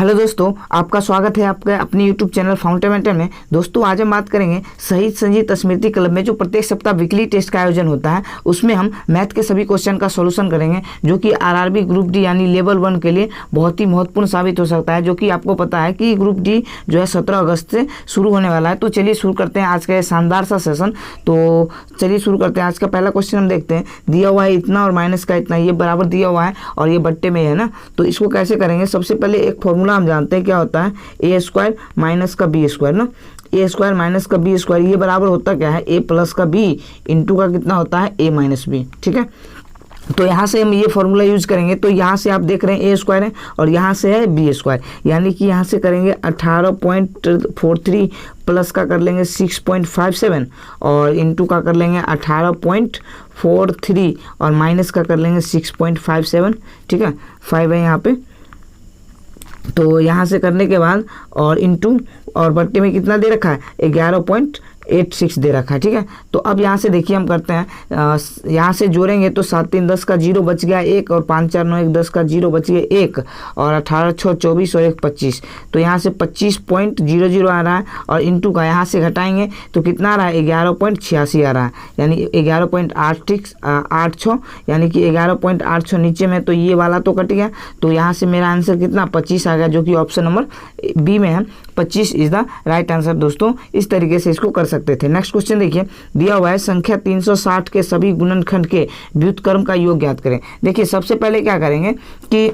Hello दोस्तों, आपका स्वागत है आपके अपने यूट्यूब चैनल फाउंडेमेंटल में। दोस्तों आज हम बात करेंगे शहीद संजीत स्मृति क्लब में जो प्रत्येक सप्ताह वीकली टेस्ट का आयोजन होता है, उसमें हम मैथ के सभी क्वेश्चन का सॉल्यूशन करेंगे, जो कि आरआरबी ग्रुप डी यानी लेवल 1 के लिए बहुत ही महत्वपूर्ण साबित हो सकता है। जो कि आपको पता है कि ग्रुप डी जो है 17 अगस्त से शुरू होने वाला है। तो चलिए शुरू करते हैं आज का शानदार सा सेशन। तो चलिए शुरू करते हैं। आज का पहला क्वेश्चन हम देखते हैं। दिया हुआ है इतना और माइनस का इतना, ये बराबर दिया हुआ है और ये बट्टे में है ना। तो इसको कैसे करेंगे? सबसे पहले एक फॉर्मूला हम जानते हैं क्या होता है, ए स्क्वायर माइनस का बी स्क्वायर ना। ए स्क्वायर माइनस का बी स्क्वायर ये बराबर होता क्या है, ए प्लस का बी इंटू का कितना होता है, ए माइनस बी। ठीक है, तो यहाँ से हम ये फॉर्मूला यूज करेंगे। तो यहाँ से आप देख रहे हैं ए स्क्वायर है और यहाँ से है बी स्क्वायर, यानी कि यहाँ से करेंगे 18.43 प्लस का कर लेंगे 6.57 और इंटू का कर लेंगे 18.43 और माइनस का कर लेंगे 6.57। ठीक है, 5 है यहाँ पे। तो यहाँ से करने के बाद और इंटू और बट्टे में कितना दे रखा है, 11.86 दे रखा है। ठीक है, तो अब यहाँ से देखिए हम करते हैं, यहाँ से जोड़ेंगे तो 7 3 10 का 0 बच गया 1 और 5 4 9 1 10 का 0 बच गया 1 और 18 6 24 और 1 25। तो यहाँ से 25.00 आ रहा है और इंटू का यहाँ से घटाएंगे तो कितना आ रहा है, 11.86 आ रहा है, यानी 11.86 यानी कि 11.86 नीचे में। तो ये वाला तो कट गया, तो यहाँ से मेरा आंसर कितना 25 आ गया, जो कि ऑप्शन नंबर बी में है। 25 इज द राइट आंसर। दोस्तों इस तरीके से इसको कर सकते थे। नेक्स्ट क्वेश्चन देखिए, दिया हुआ है संख्या 360 के सभी गुणनखंड के व्युत्क्रम का योग ज्ञात करें। देखिए सबसे पहले क्या करेंगे कि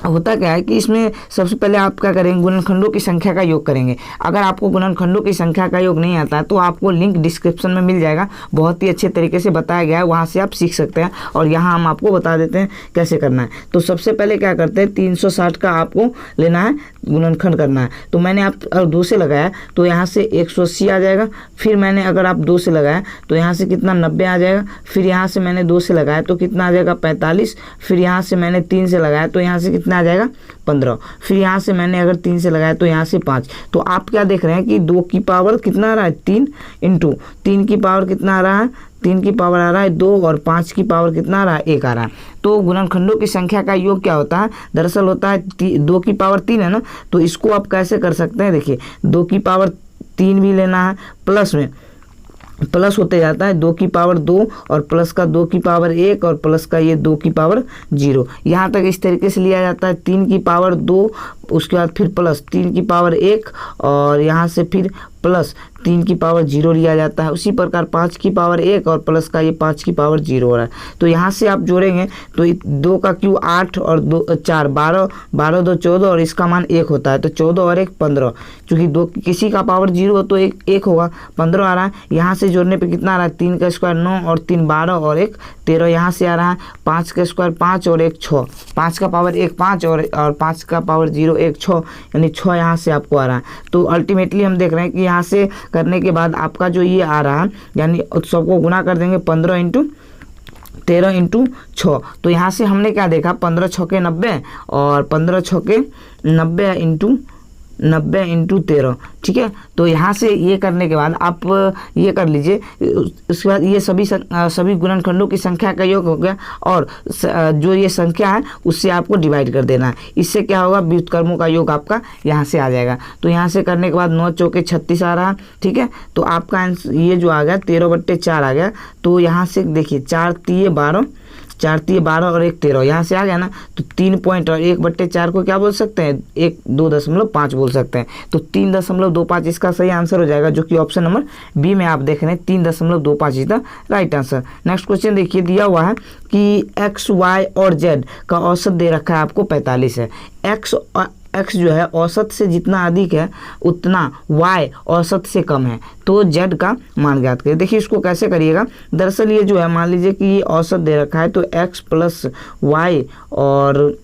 होता क्या है कि इसमें सबसे पहले आप क्या करेंगे, गुणनखंडों की संख्या का योग करेंगे। अगर आपको गुणनखंडों की संख्या का योग नहीं आता है तो आपको लिंक डिस्क्रिप्शन में मिल जाएगा, बहुत ही अच्छे तरीके से बताया गया है, वहाँ से आप सीख सकते हैं। और यहाँ हम आपको बता देते हैं कैसे करना है। तो सबसे पहले क्या करते हैं, 360 का आपको लेना है, गुणनखंड करना है। तो मैंने आप अगर 2 से लगाया तो यहाँ से 180 आ जाएगा। फिर मैंने अगर आप 2 से लगाया तो यहाँ से कितना 90 आ जाएगा। फिर यहाँ से मैंने 2 से लगाया तो कितना आ जाएगा 45। फिर यहाँ से मैंने 3 से लगाया तो यहाँ से कितना आ जाएगा 15। फिर यहाँ से मैंने अगर 3 से लगाया तो यहाँ से 5। तो आप क्या देख रहे हैं कि 2 की पावर कितना आ रहा है 3 इंटू 3 की पावर कितना आ रहा है, 3 की पावर आ रहा है 2 और 5 की पावर कितना आ रहा है 1 आ रहा है। तो गुणनखंडों की संख्या का योग क्या होता है, दरअसल होता है 2 की पावर 3 है ना। तो इसको आप कैसे कर सकते हैं, देखिए 2 की पावर 3 भी लेना है, प्लस में प्लस होते जाता है 2 की पावर 2 और प्लस का 2 की पावर 1 और प्लस का ये 2 की पावर 0। यहाँ तक इस तरीके से लिया जाता है। 3 की पावर 2, उसके बाद फिर प्लस 3 की पावर 1 और यहाँ से फिर प्लस 3 की पावर 0 लिया जाता है। उसी प्रकार 5 की पावर 1 और प्लस का ये 5 की पावर 0 हो रहा है। तो यहाँ से आप जोड़ेंगे तो 2 का क्यू 8 और 2 4 12 12 2 14 और इसका मान 1 होता है। तो 14 और 1 15, चूँकि 2 किसी का पावर 0 हो तो 1 होगा, 15 आ रहा है। यहाँ से जोड़ने पे कितना आ रहा है, 3 का स्क्वायर 9 और 3 12 और 1 13। यहाँ से आ रहा है 5 का स्क्वायर 5 और 1 6, 5 का पावर 1 5 और 5 का पावर 0 1 6, यानी 6 यहाँ से आपको आ रहा है। तो अल्टीमेटली हम देख रहे हैं कि यहाँ से करने के बाद आपका जो ये आ रहा है, यानी सबको गुणा कर देंगे 15 इंटू 13 इंटू 6। तो यहाँ से हमने क्या देखा, 15 छक्के 90 और 15 छक्के 90 इंटू 90 इंटू 13। ठीक है, तो यहाँ से ये करने के बाद आप ये कर लीजिए। उसके बाद ये सभी गुणनखंडों की संख्या का योग हो गया और जो ये संख्या है उससे आपको डिवाइड कर देना है। इससे क्या होगा, व्युत्क्रमों का योग आपका यहाँ से आ जाएगा। तो यहाँ से करने के बाद 9 चौके 36 आ रहा है। ठीक है, तो आपका आंसर ये जो आ गया 13/4 आ गया। तो यहाँ से देखिए 4 3 12 4 3 12 और 1 13 यहाँ से आ गया ना। तो 3 पॉइंट और 1/4 को क्या बोल सकते हैं, 2.5 बोल सकते हैं। तो 3.25 इसका सही आंसर हो जाएगा, जो कि ऑप्शन नंबर बी में आप देख रहे हैं 3.25 is the right answer. Next question देखिए, दिया हुआ है कि एक्स वाई और जेड का औसत दे रखा है आपको 45 है। एक्स जो है औसत से जितना अधिक है उतना y औसत से कम है, तो z का मान ज्ञात करिए। देखिए इसको कैसे करिएगा, दरअसल ये जो है मान लीजिए कि ये औसत दे रखा है, तो x प्लस y और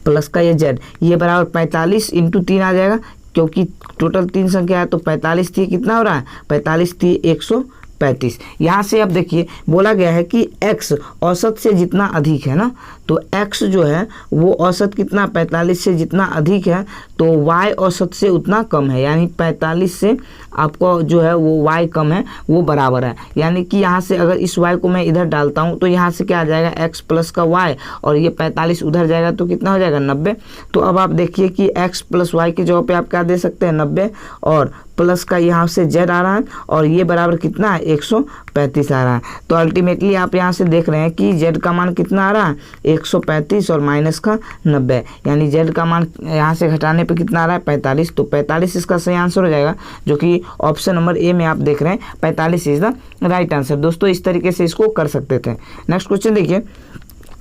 प्लस का ये z ये बराबर 45 इंटू 3 आ जाएगा, क्योंकि टोटल 3 संख्या है। तो 45 थी कितना हो रहा है, 45 थी 135। यहाँ से अब देखिए बोला गया है कि x औसत से जितना अधिक है ना, तो x जो है वो औसत कितना 45 से जितना अधिक है तो y औसत से उतना कम है, यानी 45 से आपको जो है वो y कम है वो बराबर है। यानी कि यहाँ से अगर इस y को मैं इधर डालता हूँ तो यहाँ से क्या आ जाएगा x प्लस का y, और ये 45 उधर जाएगा तो कितना हो जाएगा 90। तो अब आप देखिए कि x प्लस y की जगह पे आप क्या दे सकते हैं 90, और प्लस का यहाँ से z आ रहा है और ये बराबर कितना है 135 आ रहा है। तो अल्टीमेटली आप यहाँ से देख रहे हैं कि z का मान कितना आ रहा है 135 और माइनस का 90, यानी z का मान यहाँ से घटाने पे कितना आ रहा है 45। तो 45 इसका सही आंसर हो जाएगा, जो कि ऑप्शन नंबर ए में आप देख रहे हैं 45 इज द राइट आंसर। दोस्तों इस तरीके से इसको कर सकते थे। नेक्स्ट क्वेश्चन देखिए,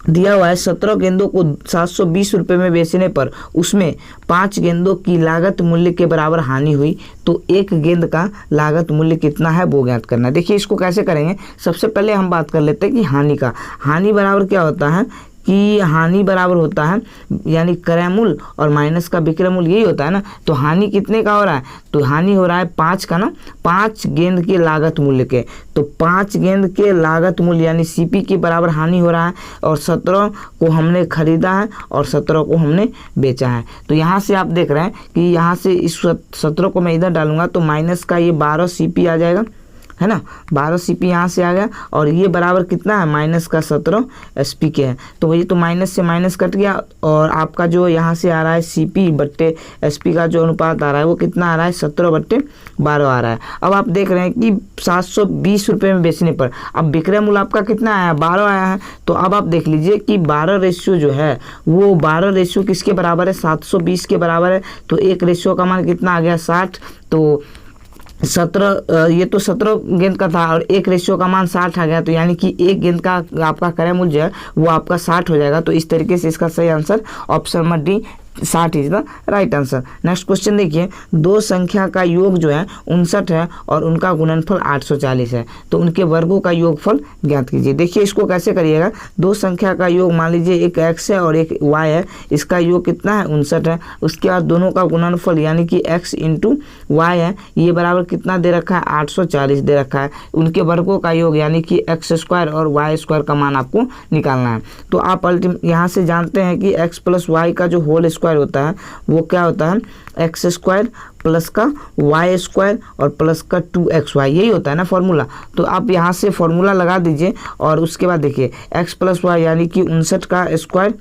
दिया हुआ है 17 गेंदों को 720 रुपये में बेचने पर उसमें 5 गेंदों की लागत मूल्य के बराबर हानि हुई, तो एक गेंद का लागत मूल्य कितना है वो ज्ञात करना है। देखिए इसको कैसे करेंगे, सबसे पहले हम बात कर लेते हैं कि हानि का। हानि बराबर क्या होता है कि हानि बराबर होता है यानी क्रय मूल्य और माइनस का विक्रय मूल्य, यही होता है ना। तो हानि कितने का हो रहा है, तो हानि हो रहा है 5 का ना, 5 गेंद के लागत मूल्य के। तो 5 गेंद के लागत मूल्य यानी सीपी के बराबर हानि हो रहा है, और 17 को हमने खरीदा है और 17 को हमने बेचा है। तो यहाँ से आप देख रहे हैं कि यहाँ से इस 17 को मैं इधर डालूंगा तो माइनस का ये 12 सीपी आ जाएगा, है ना, 12 सीपी यहाँ से आ गया, और ये बराबर कितना है माइनस का 17 एसपी के है। तो वही तो माइनस से माइनस कट गया, और आपका जो यहाँ से आ रहा है सीपी बट्टे एसपी का जो अनुपात आ रहा है वो कितना आ रहा है 17/12 आ रहा है। अब आप देख रहे हैं कि 720 रुपये में बेचने पर अब विक्रय मूल्य आपका कितना आया 12 आया है। तो अब आप देख लीजिए कि 12 रेशियो जो है वो 12 रेशियो किसके बराबर है 720 के बराबर है। तो एक रेशियो का मान कितना आ गया 60, तो 17 ये तो 17 गेंद का था और एक रेशियो का मान 60 आ गया, तो यानी कि एक गेंद का आपका क्रय मूल्य है वो आपका 60 हो जाएगा। तो इस तरीके से इसका सही answer option number D 60 is the right answer. Next question देखिए, दो संख्या का योग जो है 59 है और उनका गुणनफल 840 है, तो उनके वर्गों का योगफल ज्ञात कीजिए। देखिए इसको कैसे करिएगा, दो संख्या का योग मान लीजिए एक x है और एक y है, इसका योग कितना है 59 है। उसके बाद दोनों का गुणनफल यानी कि x इंटू वाई है, ये बराबर कितना दे रखा है 840 दे रखा है। उनके वर्गों का योग यानी कि x² और y² का मान आपको निकालना है। तो आप यहाँ से जानते हैं कि x प्लस वाई का जो होल स्क्वायर होता है वो क्या होता है x² प्लस का y² और प्लस का 2xy, यही होता है ना फॉर्मूला। तो आप यहाँ से फॉर्मूला लगा दीजिए, और उसके बाद देखिए x प्लस वाई यानी कि 59 का स्क्वायर,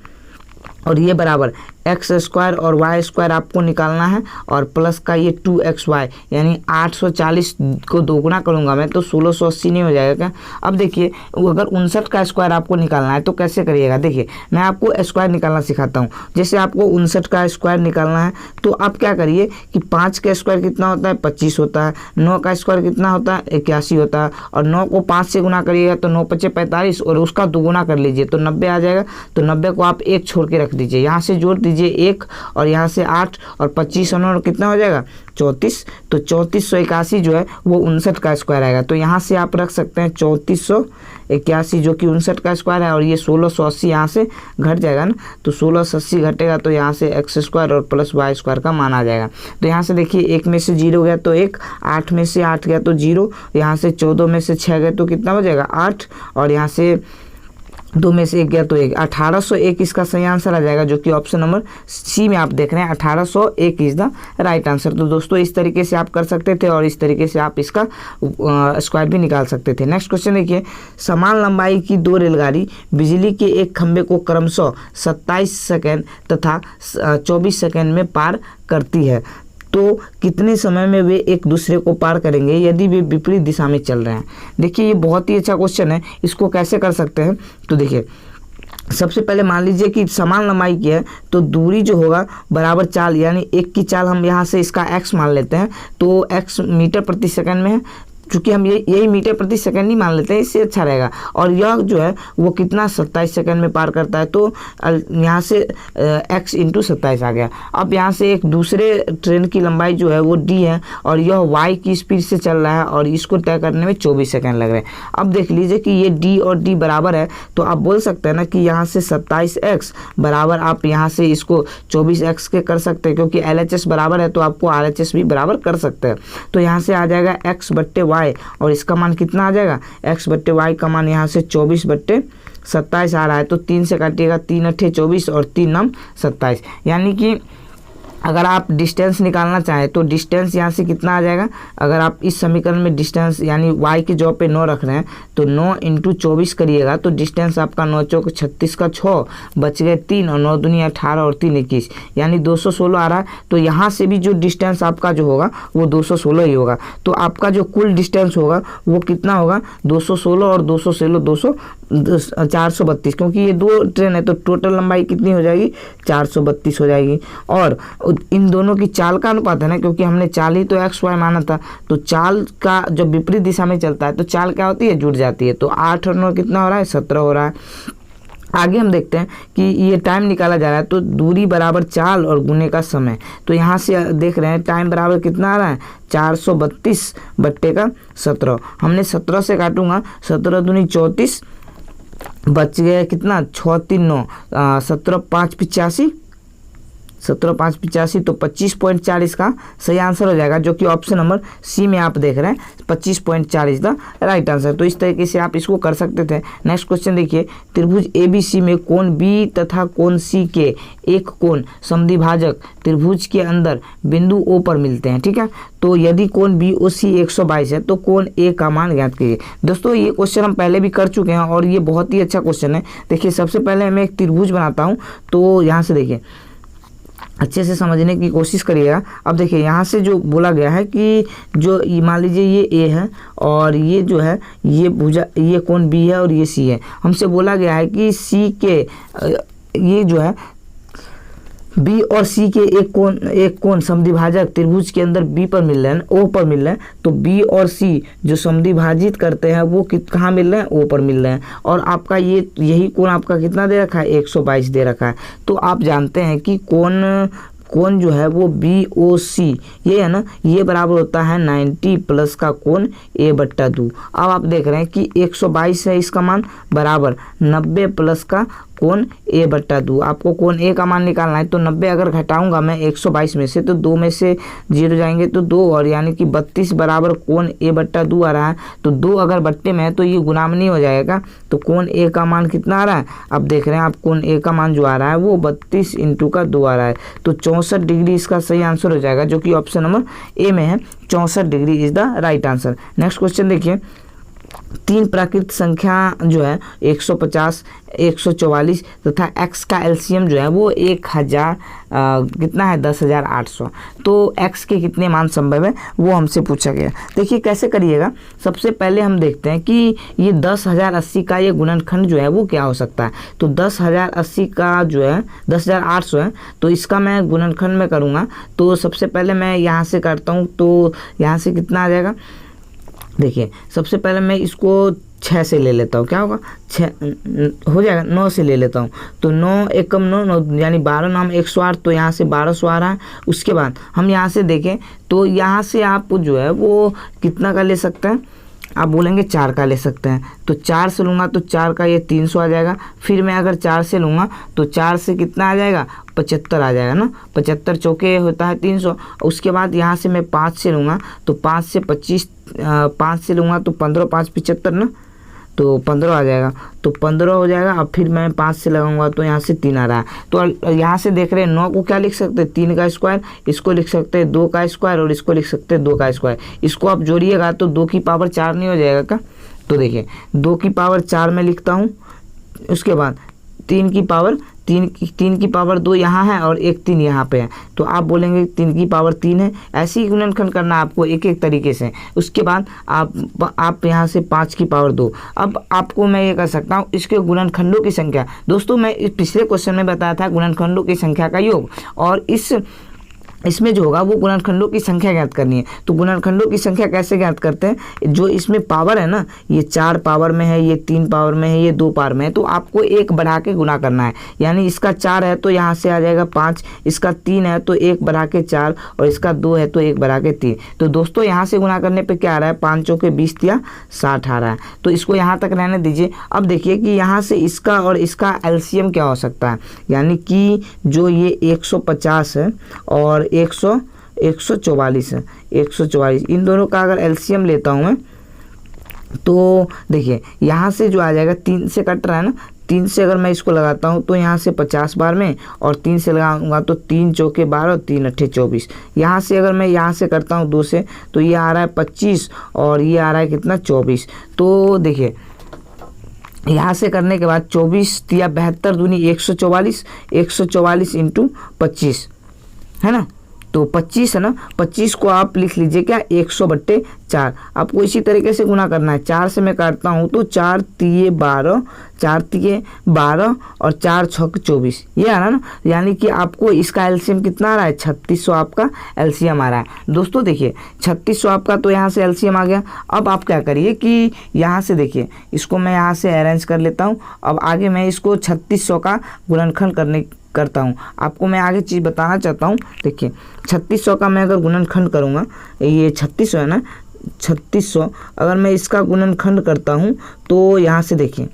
और ये बराबर x² और y² आपको निकालना है, और प्लस का ये 2xy यानी 840 को दोगुना करूंगा मैं तो 1680 नहीं हो जाएगा क्या। अब देखिए अगर 59 का स्क्वायर आपको निकालना है तो कैसे करिएगा, देखिए मैं आपको स्क्वायर निकालना सिखाता हूँ। जैसे आपको 59 का स्क्वायर निकालना है तो आप क्या करिए कि 5 का स्क्वायर कितना होता है 25 होता है, 9 का स्क्वायर कितना होता है 81 होता है, और 9 को 5 से गुना करिएगा तो 9 × 5 = 45 और उसका दोगुना कर लीजिए तो 90 आ जाएगा। तो 90 को आप एक छोड़ के रख दीजिए, यहाँ से जोड़ दीजिए 1 और यहाँ से 8 और 25 और कितना हो जाएगा 34। तो 3481 जो है वो 59 का स्क्वायर आएगा। तो यहाँ से आप रख सकते हैं 3481 जो कि 59 का स्क्वायर है, और ये 1680 यहाँ से घट जाएगा ना, तो 1680 घटेगा तो यहाँ से x² और प्लस y² का मान आ जाएगा। तो यहाँ से देखिए 1 में से 0 गया तो 1, 8 में से 8 गया तो 0, यहाँ से 14 में से 6 गए तो कितना हो जाएगा 8, और यहाँ से 2 में से 1 गया तो 1, 1801 इसका सही आंसर आ जाएगा, जो कि ऑप्शन नंबर सी में आप देख रहे हैं 1801 इज द राइट आंसर। तो दोस्तों इस तरीके से आप कर सकते थे, और इस तरीके से आप इसका स्क्वायर भी निकाल सकते थे। नेक्स्ट क्वेश्चन देखिए, समान लंबाई की 2 रेलगाड़ी बिजली के एक खंभे को क्रमशः 27 सेकेंड तथा 24 सेकेंड में पार करती है, तो कितने समय में वे एक दूसरे को पार करेंगे यदि वे विपरीत दिशा में चल रहे हैं। देखिए ये बहुत ही अच्छा क्वेश्चन है, इसको कैसे कर सकते हैं। तो देखिए सबसे पहले मान लीजिए कि समान लंबाई की है तो दूरी जो होगा बराबर चाल, यानी 1 की चाल हम यहाँ से इसका x मान लेते हैं, तो x मीटर प्रति सेकंड में है, चूँकि हम यही मीटर प्रति सेकंड ही मान लेते हैं, इससे अच्छा रहेगा। और यह जो है वो कितना 27 सेकंड में पार करता है, तो यहाँ से x × 27 आ गया। अब यहाँ से एक दूसरे ट्रेन की लंबाई जो है वो d है, और यह y की स्पीड से चल रहा है, और इसको तय करने में 24 सेकंड लग रहे हैं। अब देख लीजिए कि ये d और d बराबर है, तो आप बोल सकते हैं ना कि यहाँ से 27x बराबर आप यहाँ से इसको 24x के कर सकते हैं, क्योंकि LHS बराबर है तो आपको RHS भी बराबर कर सकते हैं। तो यहाँ से आ जाएगा x/y, और इसका मान कितना आ जाएगा x/y का मान यहाँ से 24/4 27 आ रहा है, तो 3 से काटिएगा, 3 अट्ठे 24 और 3 9 27। यानी कि अगर आप डिस्टेंस निकालना चाहें तो डिस्टेंस यहाँ से कितना आ जाएगा, अगर आप इस समीकरण में डिस्टेंस यानी y की जगह पे 9 रख रहे हैं तो 9 इंटू 24 करिएगा तो डिस्टेंस आपका 9 चौक 36 का 6 बच गए 3 और 9 दूनी 18 और 3 21 यानी 216 आ रहा है। तो यहाँ से भी जो डिस्टेंस आपका जो होगा वो 216 ही होगा। तो आपका जो कुल डिस्टेंस होगा वो कितना होगा, 216 और 216 432, क्योंकि ये 2 ट्रेन है तो टोटल लंबाई कितनी हो जाएगी, 432 हो जाएगी। और इन दोनों की चाल का अनुपात है ना, क्योंकि हमने चाल ही तो एक्स वाई माना था, तो चाल का जब विपरीत दिशा में चलता है तो चाल क्या होती है, जुड़ जाती है। तो 8 और 9 कितना हो रहा है, 17 हो रहा है। आगे हम देखते हैं कि ये टाइम निकाला जा रहा है, तो दूरी बराबर चाल और गुने का समय। तो यहाँ से देख रहे हैं टाइम बराबर कितना आ रहा है, 432 बट्टे का 17। हमने 17 से काटूंगा, 17 दूनी 34 बच गया कितना, 6 3 9 17 5 85, 17 5 85 तो 25.40 का सही आंसर हो जाएगा, जो कि ऑप्शन नंबर सी में आप देख रहे हैं 25.40 द राइट आंसर। तो इस तरीके से आप इसको कर सकते थे। नेक्स्ट क्वेश्चन देखिए, त्रिभुज ABC में कोण B तथा कोण C के एक कोण समद्विभाजक त्रिभुज के अंदर बिंदु O पर मिलते हैं, ठीक है। तो यदि कोण BOC 122 है तो कोण A का मान ज्ञात कीजिए। दोस्तों ये क्वेश्चन हम पहले भी कर चुके हैं और ये बहुत ही अच्छा क्वेश्चन है। देखिए सबसे पहले मैं एक त्रिभुज बनाता हूँ, तो यहाँ से देखिए अच्छे से समझने की कोशिश करिएगा। अब देखिए यहाँ से जो बोला गया है कि जो मान लीजिए ये ए है और ये जो है ये भुजा, ये कोण बी है और ये सी है। हमसे बोला गया है कि सी के ये जो है बी और सी के एक कोण समद्विभाजक त्रिभुज के अंदर बी पर मिल रहे हैं, ओ पर मिल रहे हैं। तो बी और सी जो समद्विभाजित करते हैं वो कहाँ मिल रहे हैं, ओ पर मिल रहे हैं। और आपका यही कोण आपका कितना दे रखा है, 122 दे रखा है। तो आप जानते हैं कि कोण जो है वो BOC ये है ना, ये बराबर होता है 90 प्लस का कोण A/2। अब आप देख रहे हैं कि 122 है इसका मान बराबर 90 प्लस का कोण A/2। आपको कोण A का मान निकालना है, तो 90 अगर घटाऊंगा मैं 122 में से तो 2 में से 0 जाएंगे तो 2, और यानी कि 32 बराबर कोण A/2 आ रहा है। तो 2 अगर बट्टे में है तो ये गुणामनी हो जाएगा। तो कोण A का मान कितना आ रहा है, अब देख रहे हैं आप कोण A का मान जो आ रहा है वो 32 इंटू का 2 आ रहा है। तो 64 डिग्री इसका सही आंसर हो जाएगा, जो कि ऑप्शन नंबर ए में है। 64 degree is the right answer. Next question देखिए, 3 प्राकृत संख्या जो है 150, 144 तथा x का एलसीएम जो है वो 1000 कितना है, 10,800। तो x के कितने मान संभव है वो हमसे पूछा गया। देखिए कैसे करिएगा, सबसे पहले हम देखते हैं कि ये 10,080 का ये गुणनखंड जो है वो क्या हो सकता है। तो 10,080 का जो है 10,800 है, तो इसका मैं गुणनखंड में करूँगा। तो सबसे पहले मैं यहाँ से करता हूँ, तो यहाँ से कितना आ जाएगा, देखिए सबसे पहले मैं इसको 6 से ले लेता हूँ, क्या होगा 6 हो जाएगा, 9 से ले लेता हूँ। तो 9 एकम 9 यानी 12 नाम 108, तो यहाँ से 1200 आ रहा है। उसके बाद हम यहाँ से देखें तो यहाँ से आप जो है वो कितना का ले सकते हैं, आप बोलेंगे 4 का ले सकते हैं। तो 4 से लूँगा तो 4 का ये 300 आ जाएगा। फिर मैं अगर 4 से लूँगा तो 4 से कितना आ जाएगा, 75 आ जाएगा ना, 75 चौके होता है 300। उसके बाद यहाँ से मैं 5 से लूँगा तो 5 से 25, 5 से लूँगा तो 15 5 75 ना, तो 15 आ जाएगा। तो 15 हो जाएगा। अब फिर मैं 5 से लगाऊंगा तो यहाँ से 3 आ रहा है। तो यहाँ से देख रहे हैं 9 को क्या लिख सकते हैं, 3 का स्क्वायर, इसको लिख सकते हैं 2 का स्क्वायर और इसको लिख सकते हैं 2 का स्क्वायर। इसको आप जोड़िएगा तो 2 की पावर 4 नहीं हो जाएगा क्या। तो देखिए 2 की पावर 4 में लिखता हूँ, उसके बाद 3 की पावर 2 यहाँ है और एक 3 यहाँ पे है। तो आप बोलेंगे 3 की पावर 3 है। ऐसे ही गुणनखंड करना आपको एक एक तरीके से। उसके बाद आप यहाँ से 5 की पावर 2। अब आपको मैं ये कर सकता हूँ इसके गुणनखंडों की संख्या। दोस्तों मैं इस पिछले क्वेश्चन में बताया था गुणनखंडों की संख्या का योग, और इसमें जो होगा वो गुणनखंडों की संख्या ज्ञात करनी है। तो गुणनखंडों की संख्या कैसे ज्ञात करते हैं, जो इसमें पावर है ना, ये 4 पावर में है, ये 3 पावर में है, ये 2 पावर में है, तो आपको 1 बढ़ा के गुना करना है। यानी इसका 4 है तो यहाँ से आ जाएगा 5, इसका 3 है तो 1 बढ़ा के 4, और इसका 2 है तो 1 बढ़ा के 3। तो दोस्तों यहाँ से गुना करने पे क्या आ रहा है, 5 चौके 20 या 60 आ रहा है। तो इसको यहाँ तक रहने दीजिए। अब देखिए कि यहाँ से इसका और इसका एलसीएम क्या हो सकता है, यानी कि जो ये 150 है और 144 है, 144, इन दोनों का अगर एलसीएम लेता हूँ मैं, तो देखिए यहाँ से जो आ जाएगा 3 से कट रहा है ना, 3 से अगर मैं इसको लगाता हूँ तो यहाँ से 50 बार में, और 3 से लगाऊंगा तो 3 चौके 12 और 3 अट्ठे 24। यहाँ से अगर मैं यहाँ से करता हूँ 2 से तो ये आ रहा है 25 और ये आ रहा है कितना 24। तो देखिए यहाँ से करने के बाद 24 या 72 दूनी 144, 144 इंटू 25 है ना, तो 25 है ना, 25 को आप लिख लीजिए क्या 100/4। आपको इसी तरीके से गुना करना है। 4 से मैं काटता हूँ तो 4 तिये 12, 4 तिये 12 और 4 छक 24, ये आ रहा ना, यानी कि आपको इसका एलसीएम कितना आ रहा है 3600 आपका एलसीएम आ रहा है। दोस्तों देखिए 3600 आपका तो यहाँ से एलसीएम आ गया। अब आप क्या करिए कि यहाँ से देखिए इसको मैं यहाँ से अरेंज कर लेता हूँ। अब आगे मैं इसको 3600 का गुणनखंड करता हूँ। आपको मैं आगे चीज़ बताना चाहता हूँ। देखिए 3600 का मैं अगर गुणनखंड करूँगा, ये 3600 है ना, 3600 अगर मैं इसका गुणनखंड करता हूँ तो यहाँ से देखिए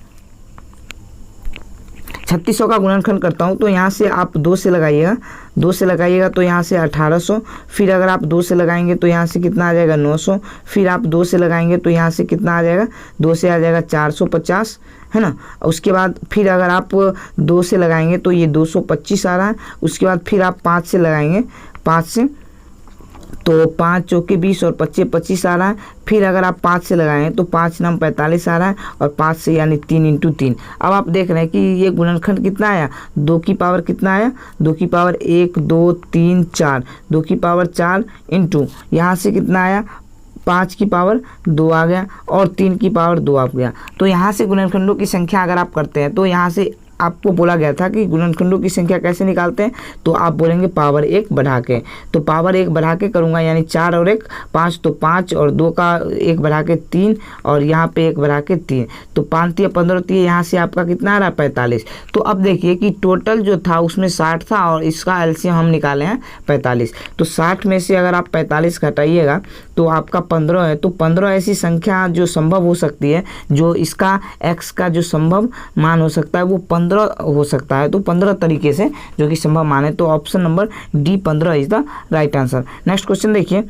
3600 का गुणनखंड करता हूँ तो यहाँ से आप 2 से लगाइएगा, 2 से लगाइएगा तो यहाँ से 1800, फिर अगर आप 2 से लगाएंगे तो यहाँ से कितना आ जाएगा 900, फिर आप 2 से लगाएंगे तो यहाँ से कितना आ जाएगा, 2 से आ जाएगा 450 है ना। उसके बाद फिर अगर आप 2 से लगाएंगे तो ये 225 आ रहा है। उसके बाद फिर आप 5 से लगाएंगे, 5 से तो 5 चौके 20 और 25 25 आ रहा है। फिर अगर आप 5 से लगाएं तो 5 9 45 आ रहा है, और 5 से यानी 3 इंटू 3। अब आप देख रहे हैं कि ये गुणनखंड कितना आया, 2 की पावर कितना आया, 2 की पावर 1 2 3 4, 2 की पावर 4 इंटू यहाँ से कितना आया 5 की पावर 2 आ गया और 3 की पावर 2 आ गया। तो यहाँ से गुणनखंडों की संख्या अगर आप करते हैं तो यहाँ से आपको बोला गया था कि गुणनखंडों की संख्या कैसे निकालते हैं, तो आप बोलेंगे पावर 1 बढ़ा के। तो पावर 1 बढ़ा के करूँगा, यानी 4 और 1 5, तो 5 और 2 का 1 बढ़ा के 3 और यहाँ पे 1 बढ़ा के 3, तो 5 तिया 15 तिया यहाँ से आपका कितना आ रहा है 45। तो अब देखिए कि टोटल जो था उसमें 60 था और इसका एलसीएम हम निकाले हैं 45। तो 60 में से अगर आप 45 घटाइएगा तो आपका 15 है। तो 15 ऐसी संख्या जो संभव हो सकती है, जो इसका x का जो संभव मान हो सकता है वो 15 हो सकता है। तो 15 तरीके से जो कि संभव मान है। तो option number D 15 is the right answer. Next question देखिए,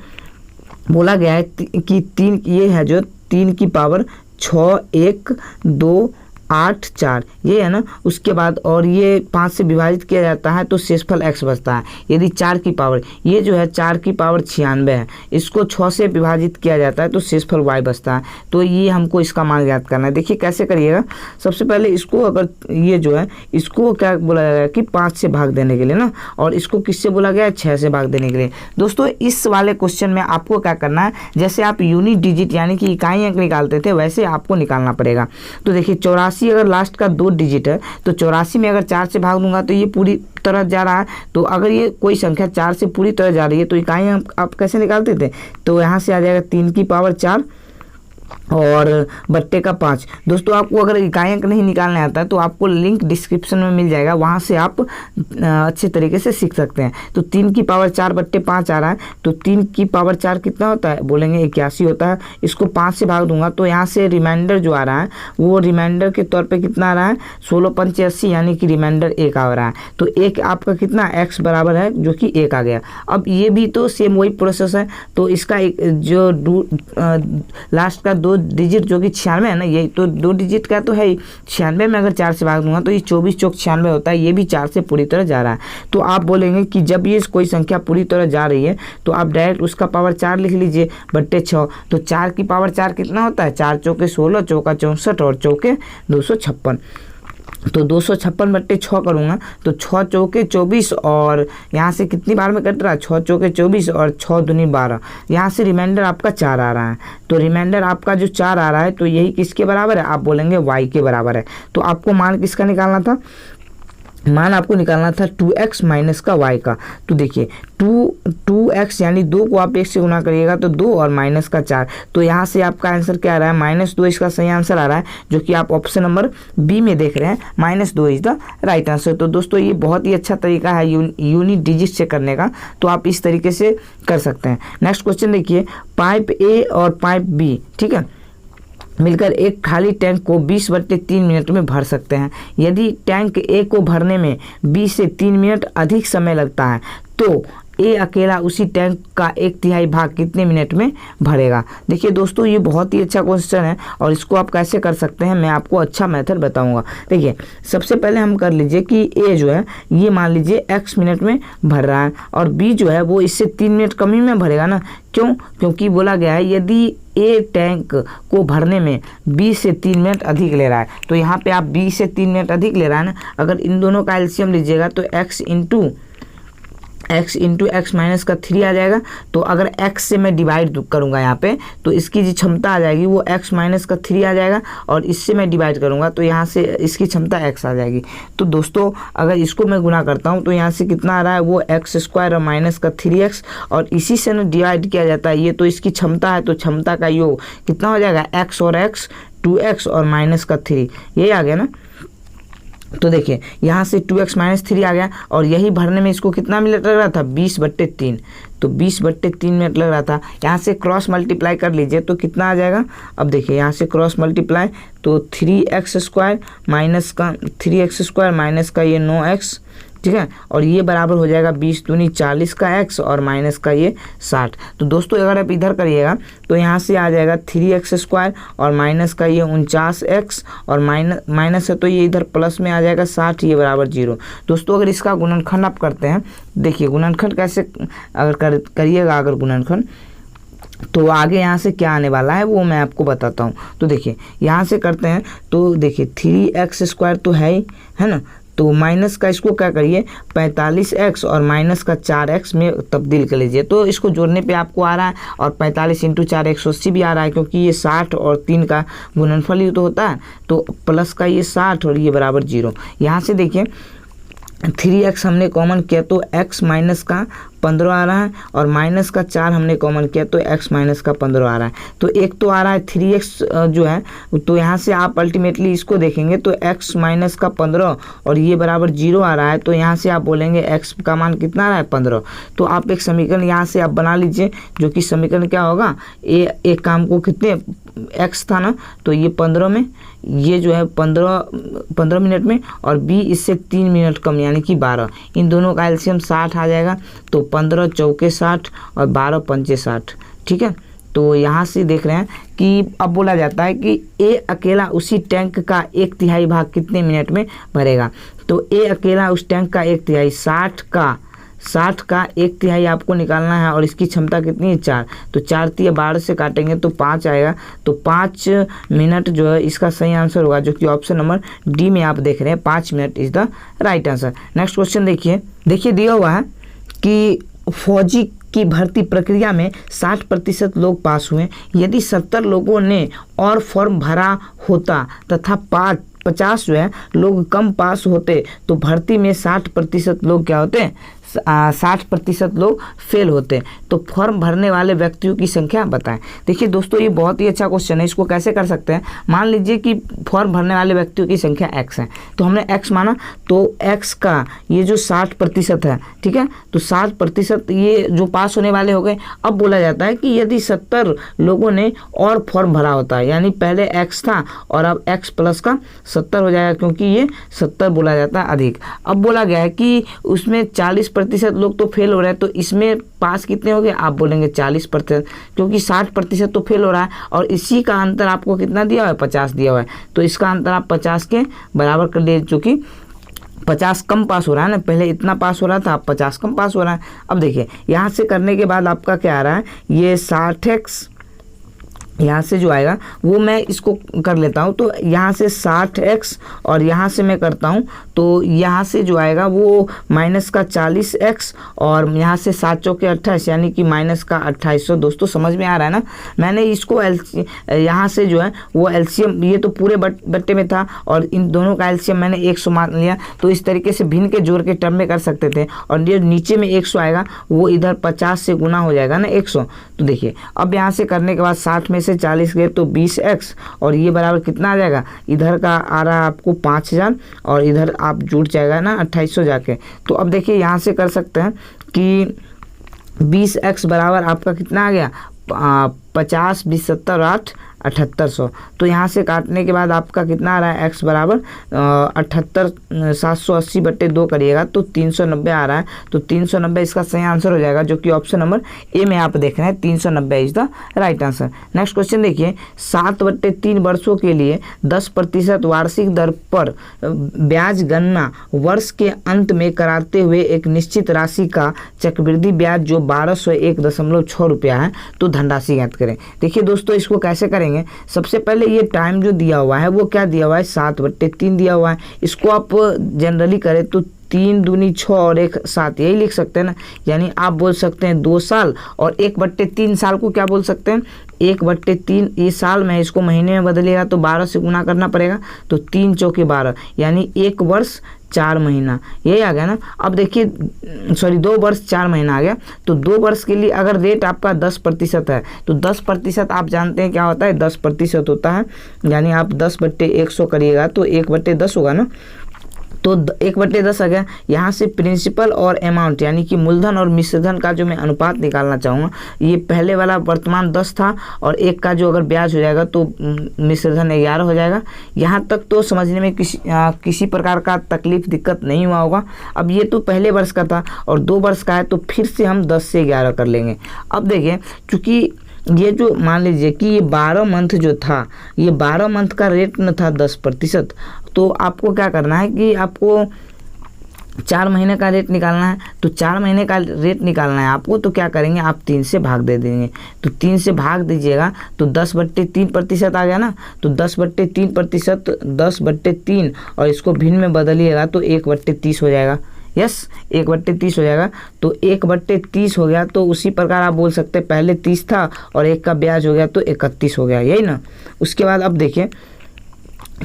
बोला गया है कि 3 ये है जो 3 की पावर 6 1 2 8 4 ये है ना। उसके बाद और ये 5 से विभाजित किया जाता है तो शेषफल x बचता है। यदि 4 की पावर ये जो है 4 की पावर 96 है, इसको 6 से विभाजित किया जाता है तो शेषफल y बचता है। तो ये हमको इसका मान ज्ञात करना है। देखिए कैसे करिएगा, सबसे पहले इसको अगर ये जो है इसको क्या बोला गया कि 5 से भाग देने के लिए ना, और इसको किससे बोला गया है 6 से भाग देने के लिए। दोस्तों इस वाले क्वेश्चन में आपको क्या करना है, जैसे आप यूनिट डिजिट यानी कि इकाई अंक निकालते थे वैसे आपको निकालना पड़ेगा। तो देखिए 84 अगर लास्ट का 2 डिजिट है तो 84 में अगर 4 से भाग दूंगा तो ये पूरी तरह जा रहा है। तो अगर ये कोई संख्या 4 से पूरी तरह जा रही है तो इकाई आप कैसे निकालते थे, तो यहाँ से आ जाएगा 3 की पावर 4 और बट्टे का 5। दोस्तों आपको अगर इकाई अंक नहीं निकालने आता है तो आपको लिंक डिस्क्रिप्शन में मिल जाएगा, वहाँ से आप अच्छे तरीके से सीख सकते हैं। तो 3 की पावर 4 बट्टे 5 आ रहा है, तो 3 की पावर 4 कितना होता है, बोलेंगे 81 होता है। इसको 5 से भाग दूंगा तो यहाँ से रिमाइंडर जो आ रहा है वो रिमाइंडर के तौर पे कितना आ रहा है 16 पंचे 80, यानी कि रिमाइंडर 1 आ रहा है। तो 1 आपका कितना x बराबर है जो कि 1 आ गया। अब ये भी तो सेम वही प्रोसेस है। तो इसका जो लास्ट का 2 डिजिट जो कि 96 है ना, ये तो 2 डिजिट का तो है ही। 96 में अगर 4 से भाग दूंगा तो ये 24 चौक 96 होता है। ये भी 4 से पूरी तरह जा रहा है। तो आप बोलेंगे कि जब ये कोई संख्या पूरी तरह जा रही है तो आप डायरेक्ट उसका पावर 4 लिख लीजिए बट्टे 6। तो 4 की पावर 4 कितना होता है, 4 चौके 16 चौका 64 और चौके 256। तो 256 बट्टे 6 करूँगा तो 6 चौके 24 और यहाँ से कितनी बार में कट रहा है 6 चौके 24 और 6 दूनी 12। यहाँ से रिमाइंडर आपका 4 आ रहा है। तो रिमाइंडर आपका जो 4 आ रहा है तो यही किसके बराबर है, आप बोलेंगे y के बराबर है। तो आपको मान किसका निकालना था, मान आपको निकालना था 2x माइनस का y का। तो देखिए 2x यानी 2 को आप 1 से गुना करिएगा तो 2 और माइनस का 4। तो यहाँ से आपका आंसर क्या आ रहा है -2 इसका सही आंसर आ रहा है, जो कि आप ऑप्शन नंबर बी में देख रहे हैं। -2 इज द राइट आंसर। तो दोस्तों ये बहुत ही अच्छा तरीका है यूनिट डिजिट से करने का, तो आप इस तरीके से कर सकते हैं। नेक्स्ट क्वेश्चन देखिए, पाइप ए और पाइप बी ठीक है मिलकर एक खाली टैंक को 20/3 मिनट में भर सकते हैं। यदि टैंक ए को भरने में 20 से 3 मिनट अधिक समय लगता है तो ए अकेला उसी टैंक का 1/3 भाग कितने मिनट में भरेगा। देखिए दोस्तों, ये बहुत ही अच्छा क्वेश्चन है और इसको आप कैसे कर सकते हैं मैं आपको अच्छा मेथड बताऊंगा। देखिए सबसे पहले हम कर लीजिए कि ए जो है ये मान लीजिए x मिनट में भर रहा है और b जो है वो इससे 3 मिनट कम ही में भरेगा ना। क्यों? क्योंकि बोला गया है यदि ए टैंक को भरने में b से 3 मिनट अधिक ले रहा है, तो यहाँ पे आप b से 3 मिनट अधिक ले रहा है ना। अगर इन दोनों का एलसीएम लीजिएगा तो x इंटू एक्स माइनस का 3 आ जाएगा। तो अगर x से मैं डिवाइड करूँगा यहाँ पे तो इसकी जो क्षमता आ जाएगी वो x माइनस का 3 आ जाएगा और इससे मैं डिवाइड करूँगा तो यहाँ से इसकी क्षमता x आ जाएगी। तो दोस्तों अगर इसको मैं गुना करता हूँ तो यहाँ से कितना आ रहा है वो x² और माइनस का 3x और इसी से ना डिवाइड किया जाता है। ये तो इसकी क्षमता है तो क्षमता का योग कितना हो जाएगा x और x 2x और माइनस का 3, यही आ गया ना। तो देखिए यहाँ से 2x माइनस 3 आ गया और यही भरने में इसको कितना मिनट लग रहा था 20/3, तो 20/3 मिनट लग रहा था। यहाँ से क्रॉस मल्टीप्लाई कर लीजिए तो कितना आ जाएगा। अब देखिए यहाँ से क्रॉस मल्टीप्लाई तो 3x² माइनस का ये 9x, ठीक है, और ये बराबर हो जाएगा 20 दूनी 40 का x और माइनस का ये 60। तो दोस्तों अगर आप इधर करिएगा तो यहाँ से आ जाएगा 3x² और माइनस का ये 49x और माइनस है तो ये इधर प्लस में आ जाएगा 60, ये बराबर 0। दोस्तों अगर इसका गुणनखंड आप करते हैं, देखिए गुणनखंड कैसे अगर करिएगा अगर गुणनखंड तो आगे यहाँ से क्या आने वाला है वो मैं आपको बताता हूँ। तो देखिए यहाँ से करते हैं तो देखिए 3x² तो है ही, है ना, तो माइनस का इसको क्या करिए 45x और माइनस का 4x में तब्दील कर लीजिए। तो इसको जोड़ने पे आपको आ रहा है और 45 × 4 180 भी आ रहा है क्योंकि ये 60 और 3 का गुणनफल ही तो होता है। तो प्लस का ये 60 और ये बराबर 0। यहाँ से देखिए 3x हमने कॉमन किया तो x माइनस का 15 आ रहा है और माइनस का 4 हमने कॉमन किया तो x माइनस का 15 आ रहा है। तो एक तो आ रहा है 3x जो है, तो यहाँ से आप अल्टीमेटली इसको देखेंगे तो x माइनस का 15 और ये बराबर 0 आ रहा है। तो यहाँ से आप बोलेंगे x का मान कितना आ रहा है 15। तो आप एक समीकरण यहाँ से आप बना लीजिए जो कि समीकरण क्या होगा, एक काम को कितने x था ना, तो ये 15 में, ये जो है 15 मिनट में और b इससे 3 मिनट कम यानी कि 12, इन दोनों का एलसीएम 60 आ जाएगा। तो 15 चौके 60 और 12 पंचे 60, ठीक है। तो यहाँ से देख रहे हैं कि अब बोला जाता है कि ए अकेला उसी टैंक का 1/3 भाग कितने मिनट में भरेगा। तो ए अकेला उस टैंक का 1/3 60 का 1/3 आपको निकालना है और इसकी क्षमता कितनी है 4। तो 4 × 12 से काटेंगे तो 5 आएगा। तो 5 मिनट जो है इसका सही आंसर होगा जो कि ऑप्शन नंबर डी में आप देख रहे हैं, 5 minute is the right answer. Next question देखिए दिया हुआ है कि फौजी की भर्ती प्रक्रिया में 60% लोग पास हुए। यदि 70 लोगों ने और फॉर्म भरा होता तथा 50 जो है लोग कम पास होते तो भर्ती में 60% लोग क्या होते, 60% लोग फेल होते। तो फॉर्म भरने वाले व्यक्तियों की संख्या बताएं। देखिए दोस्तों ये बहुत ही अच्छा क्वेश्चन है, इसको कैसे कर सकते हैं। मान लीजिए कि फॉर्म भरने वाले व्यक्तियों की संख्या x है, तो हमने x माना तो x का ये जो 60% है, ठीक है, तो 60% ये जो पास होने वाले हो गए। अब बोला जाता है कि यदि 70 लोगों ने और फॉर्म भरा होता है, यानी पहले x था और अब x प्लस का 70 हो जाएगा क्योंकि ये 70 बोला जाता है अधिक। अब बोला गया है कि उसमें 40% लोग तो फेल हो रहे हैं, तो इसमें पास कितने हो गए, आप बोलेंगे 40%, क्योंकि 60% तो फेल हो रहा है और इसी का अंतर आपको कितना दिया हुआ है 50 दिया हुआ है। तो इसका अंतर आप 50 के बराबर कर लिए, जो कि 50 कम पास हो रहा है ना, पहले इतना पास हो रहा था, अब 50 कम पास हो रहा है। अब देखिए यहाँ से करने के बाद आपका क्या आ रहा है, ये 60x यहाँ से जो आएगा वो मैं इसको कर लेता हूँ। तो यहाँ से 60x और यहाँ से मैं करता हूँ तो यहाँ से जो आएगा वो माइनस का 40x और यहाँ से 7 चौके 28 यानी कि माइनस का 2800। दोस्तों समझ में आ रहा है ना। मैंने इसको यहाँ से जो है वो एलसीएम, ये तो पूरे बट्टे में था और इन दोनों का एलसीएम मैंने 100 मान लिया। तो इस तरीके से भिन्न के जोड़ के टर्म में कर सकते थे और ये नीचे में 100 आएगा वो इधर 50 से गुना हो जाएगा ना 100। तो देखिए अब यहाँ से करने के बाद 60 में से 40 गए तो 20x और ये बराबर कितना आ जाएगा, इधर का आ रहा है आपको 5000 और इधर आप जुड़ जाएगा ना 2800 जाके। तो अब देखिए यहाँ से कर सकते हैं कि 20x बराबर आपका कितना आ गया 50 20 70 8 7800। तो यहाँ से काटने के बाद आपका कितना आ रहा है, x बराबर 78 780/2 करिएगा तो 390 आ रहा है। तो 390 इसका सही आंसर हो जाएगा, जो कि ऑप्शन नंबर ए में आप देख रहे हैं 390 is the right answer. Next question देखिए, 7/3 वर्षों के लिए 10% वार्षिक दर पर ब्याज गणना वर्ष के अंत में कराते हुए एक निश्चित राशि का चक्रवृद्धि ब्याज जो 1201.6 रुपया है, तो धनराशि ज्ञात करें। देखिए दोस्तों, इसको कैसे करेंगे, सबसे पहले ये टाइम जो दिया हुआ है वो क्या दिया हुआ है, 7/3 दिया हुआ है। इसको आप जनरली करें तो 3 दूनी 6 और 1 7 यही लिख सकते हैं ना। यानी आप बोल सकते हैं 2 साल, और 1/3 साल को क्या बोल सकते हैं, 1/3 ये साल में, इसको महीने में बदलेगा तो 12 से गुना करना पड़ेगा, तो 3 चौके 12 यानी 1 वर्ष 4 महीना, यही आ गया ना। अब देखिए 2 वर्ष 4 महीना आ गया। तो 2 वर्ष के लिए अगर रेट आपका 10% है, तो 10% आप जानते हैं क्या होता है, 10% होता है। यानी आप 10/100 करिएगा तो 1/10 होगा ना। तो 1/10 आ गया। यहाँ से प्रिंसिपल और अमाउंट यानी कि मूलधन और मिश्रधन का जो मैं अनुपात निकालना चाहूँगा, ये पहले वाला वर्तमान 10 था और 1 का जो अगर ब्याज हो जाएगा तो मिश्रधन 11 हो जाएगा। यहाँ तक तो समझने में किसी प्रकार का तकलीफ दिक्कत नहीं हुआ होगा। अब ये तो पहले वर्ष का था और 2 वर्ष का है, तो फिर से हम 10 से 11 कर लेंगे। अब देखिए, चूँकि ये जो मान लीजिए कि ये 12 मंथ जो था, ये 12 मंथ का रेट न था 10%, तो आपको क्या करना है कि आपको 4 महीने का रेट निकालना है। तो 4 महीने का रेट निकालना है आपको, तो क्या करेंगे, आप 3 से भाग दे देंगे। तो 3 से भाग दीजिएगा तो 10/3% आ गया ना। तो 10/3%, 10/3 और इसको भिन्न में बदलिएगा तो 1/30 हो जाएगा। यस, 1/30 हो जाएगा। तो 1/30 हो गया। तो उसी प्रकार आप बोल सकते हैं पहले 30 था और 1 का ब्याज हो गया तो 31 हो गया, यही ना। उसके बाद अब देखिए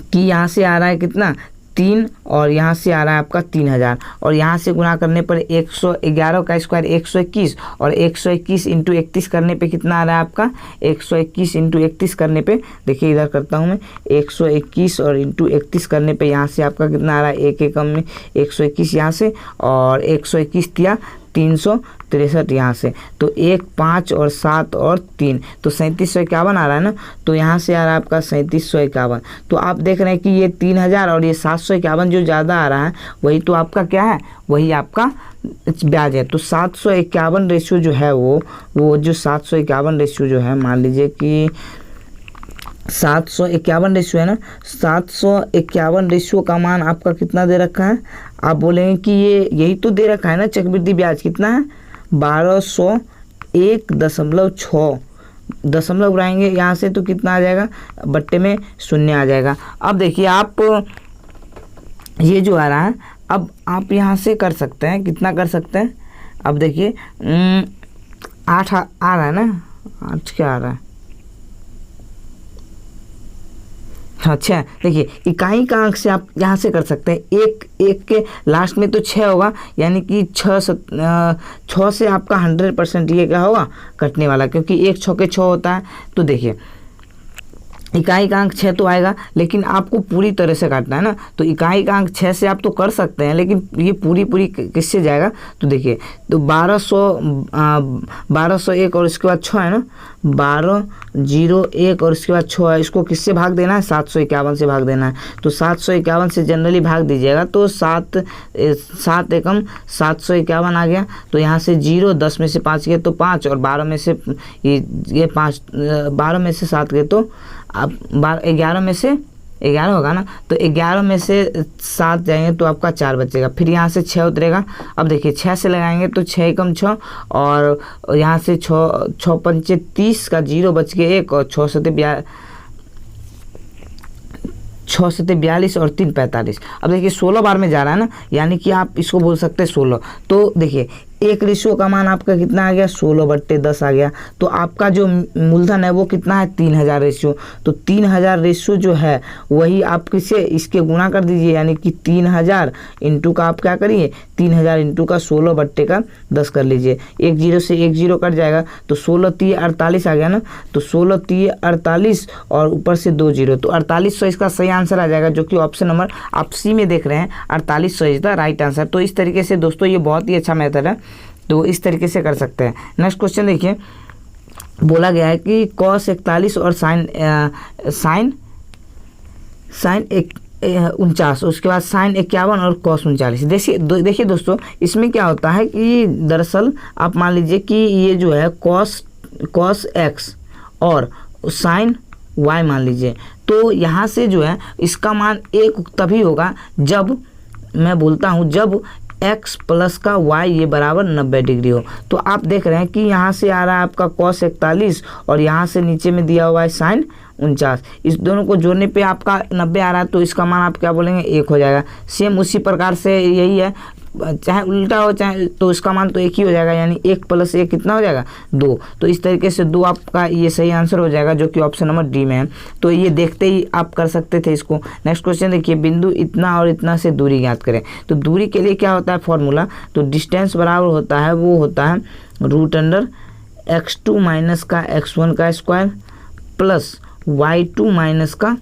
कि यहाँ से आ रहा है कितना, 3, और यहाँ से आ रहा है आपका 3000, और यहाँ से गुना करने पर 111 का स्क्वायर 121, और 121 × 31 करने पे कितना आ रहा है आपका, 121 × 31 करने पे, देखिए इधर करता हूँ मैं, 121 और × 31 करने पे यहाँ से आपका कितना आ रहा है, 1 एकम में 121 यहाँ से, और 121 दिया 363 यहाँ से। तो 1 5 और 7 और 3, तो 3751 आ रहा है ना। तो यहाँ से आ रहा है आपका 3751। तो आप देख रहे हैं कि ये 3000 और ये 751 जो ज़्यादा आ रहा है, वही तो आपका क्या है, वही आपका ब्याज है। तो 751 रेशियो जो है वो जो 751 रेशियो जो है, मान लीजिए कि 751 रेशियो है ना, 751 रेशियो का मान आपका कितना दे रखा है, आप बोलेंगे कि ये यही तो दे रखा है ना, चक्रवृद्धि ब्याज कितना है, 1201.6 दशमलव उड़ाएंगे यहाँ से तो कितना आ जाएगा, बट्टे में 0 आ जाएगा। अब देखिए आप ये जो आ रहा है, अब आप यहाँ से कर सकते हैं, कितना कर सकते हैं, अब देखिए 8 आ रहा है ना, 8 क्या आ रहा है, अच्छा देखिए इकाई का अंक से आप यहाँ से कर सकते हैं, एक के लास्ट में तो 6 होगा, यानी कि 6 से आपका 100% ये क्या होगा, कटने वाला, क्योंकि 1 6 के 6 होता है। तो देखिए इकाई का अंक 6 तो आएगा, लेकिन आपको पूरी तरह से काटना है ना। तो इकाई का अंक 6 से आप तो कर सकते हैं, लेकिन ये पूरी किससे जाएगा, तो देखिए तो 1201 और इसके बाद 6 है ना, 1201 और इसके बाद 6 है, इसको किससे भाग देना है, 751 से भाग देना है। तो 751 से जनरली भाग दीजिएगा तो 7 एकम 751 आ गया। तो यहाँ से 0, 10 में से 5 गए तो 5, और 12 में से ये 5, 12 में से 7 गए तो आप 11 में से 11 होगा ना। तो 11 में से 7 जाएंगे तो आपका 4 बचेगा, फिर यहाँ से 6 उतरेगा। अब देखिए 6 से लगाएंगे तो 6 एकम 6, और यहाँ से 6 पंचे 30 का 0 बच के 1, और 6 सते 42 और 3 45। अब देखिए 16 बार में जा रहा है ना, यानी कि आप इसको बोल सकते हैं 16। तो देखिए एक रेशियो का मान आपका कितना आ गया, 16/10 आ गया। तो आपका जो मूलधन है वो कितना है, 3000 रेशियो। तो 3000 रेशियो जो है वही आप किसे इसके गुना कर दीजिए, यानी कि 3000 इंटू का आप क्या करिए, 3000 इंटू का 16/10 कर लीजिए। 1 0 से 1 0 कट जाएगा, तो 16 3 48 आ गया ना। तो 16 3 48 और ऊपर से 2 0, तो 4800 इसका सही आंसर आ जाएगा, जो कि ऑप्शन नंबर आप सी में देख रहे हैं, 4800 इज द राइट आंसर। तो इस तरीके से दोस्तों ये बहुत ही अच्छा मेथड है, तो इस तरीके से कर सकते हैं। नेक्स्ट क्वेश्चन देखिए, बोला गया है कि cos 41 और साइन 49, उसके बाद साइन 51 और cos 39। देखिए दोस्तों, इसमें क्या होता है कि दरअसल आप मान लीजिए कि ये जो है cos x और साइन y मान लीजिए, तो यहाँ से जो है इसका मान एक तभी होगा जब मैं बोलता हूँ जब x प्लस का y ये बराबर 90 डिग्री हो। तो आप देख रहे हैं कि यहाँ से आ रहा है आपका cos 41 और यहाँ से नीचे में दिया हुआ है साइन 49। इस दोनों को जोड़ने पे आपका 90 आ रहा है, तो इसका मान आप क्या बोलेंगे, 1 हो जाएगा। सेम उसी प्रकार से यही है, चाहे उल्टा हो चाहे, तो इसका मान तो 1 ही हो जाएगा, यानी 1 + 1 कितना हो जाएगा, 2। तो इस तरीके से 2 आपका ये सही आंसर हो जाएगा, जो कि ऑप्शन नंबर डी में है। तो ये देखते ही आप कर सकते थे इसको। नेक्स्ट क्वेश्चन देखिए, बिंदु इतना और इतना से दूरी ज्ञात करें। तो दूरी के लिए क्या होता है फॉर्मूला, तो डिस्टेंस बराबर होता है, वो होता है √x2 - का x1 का स्क्वायर प्लस y2 - का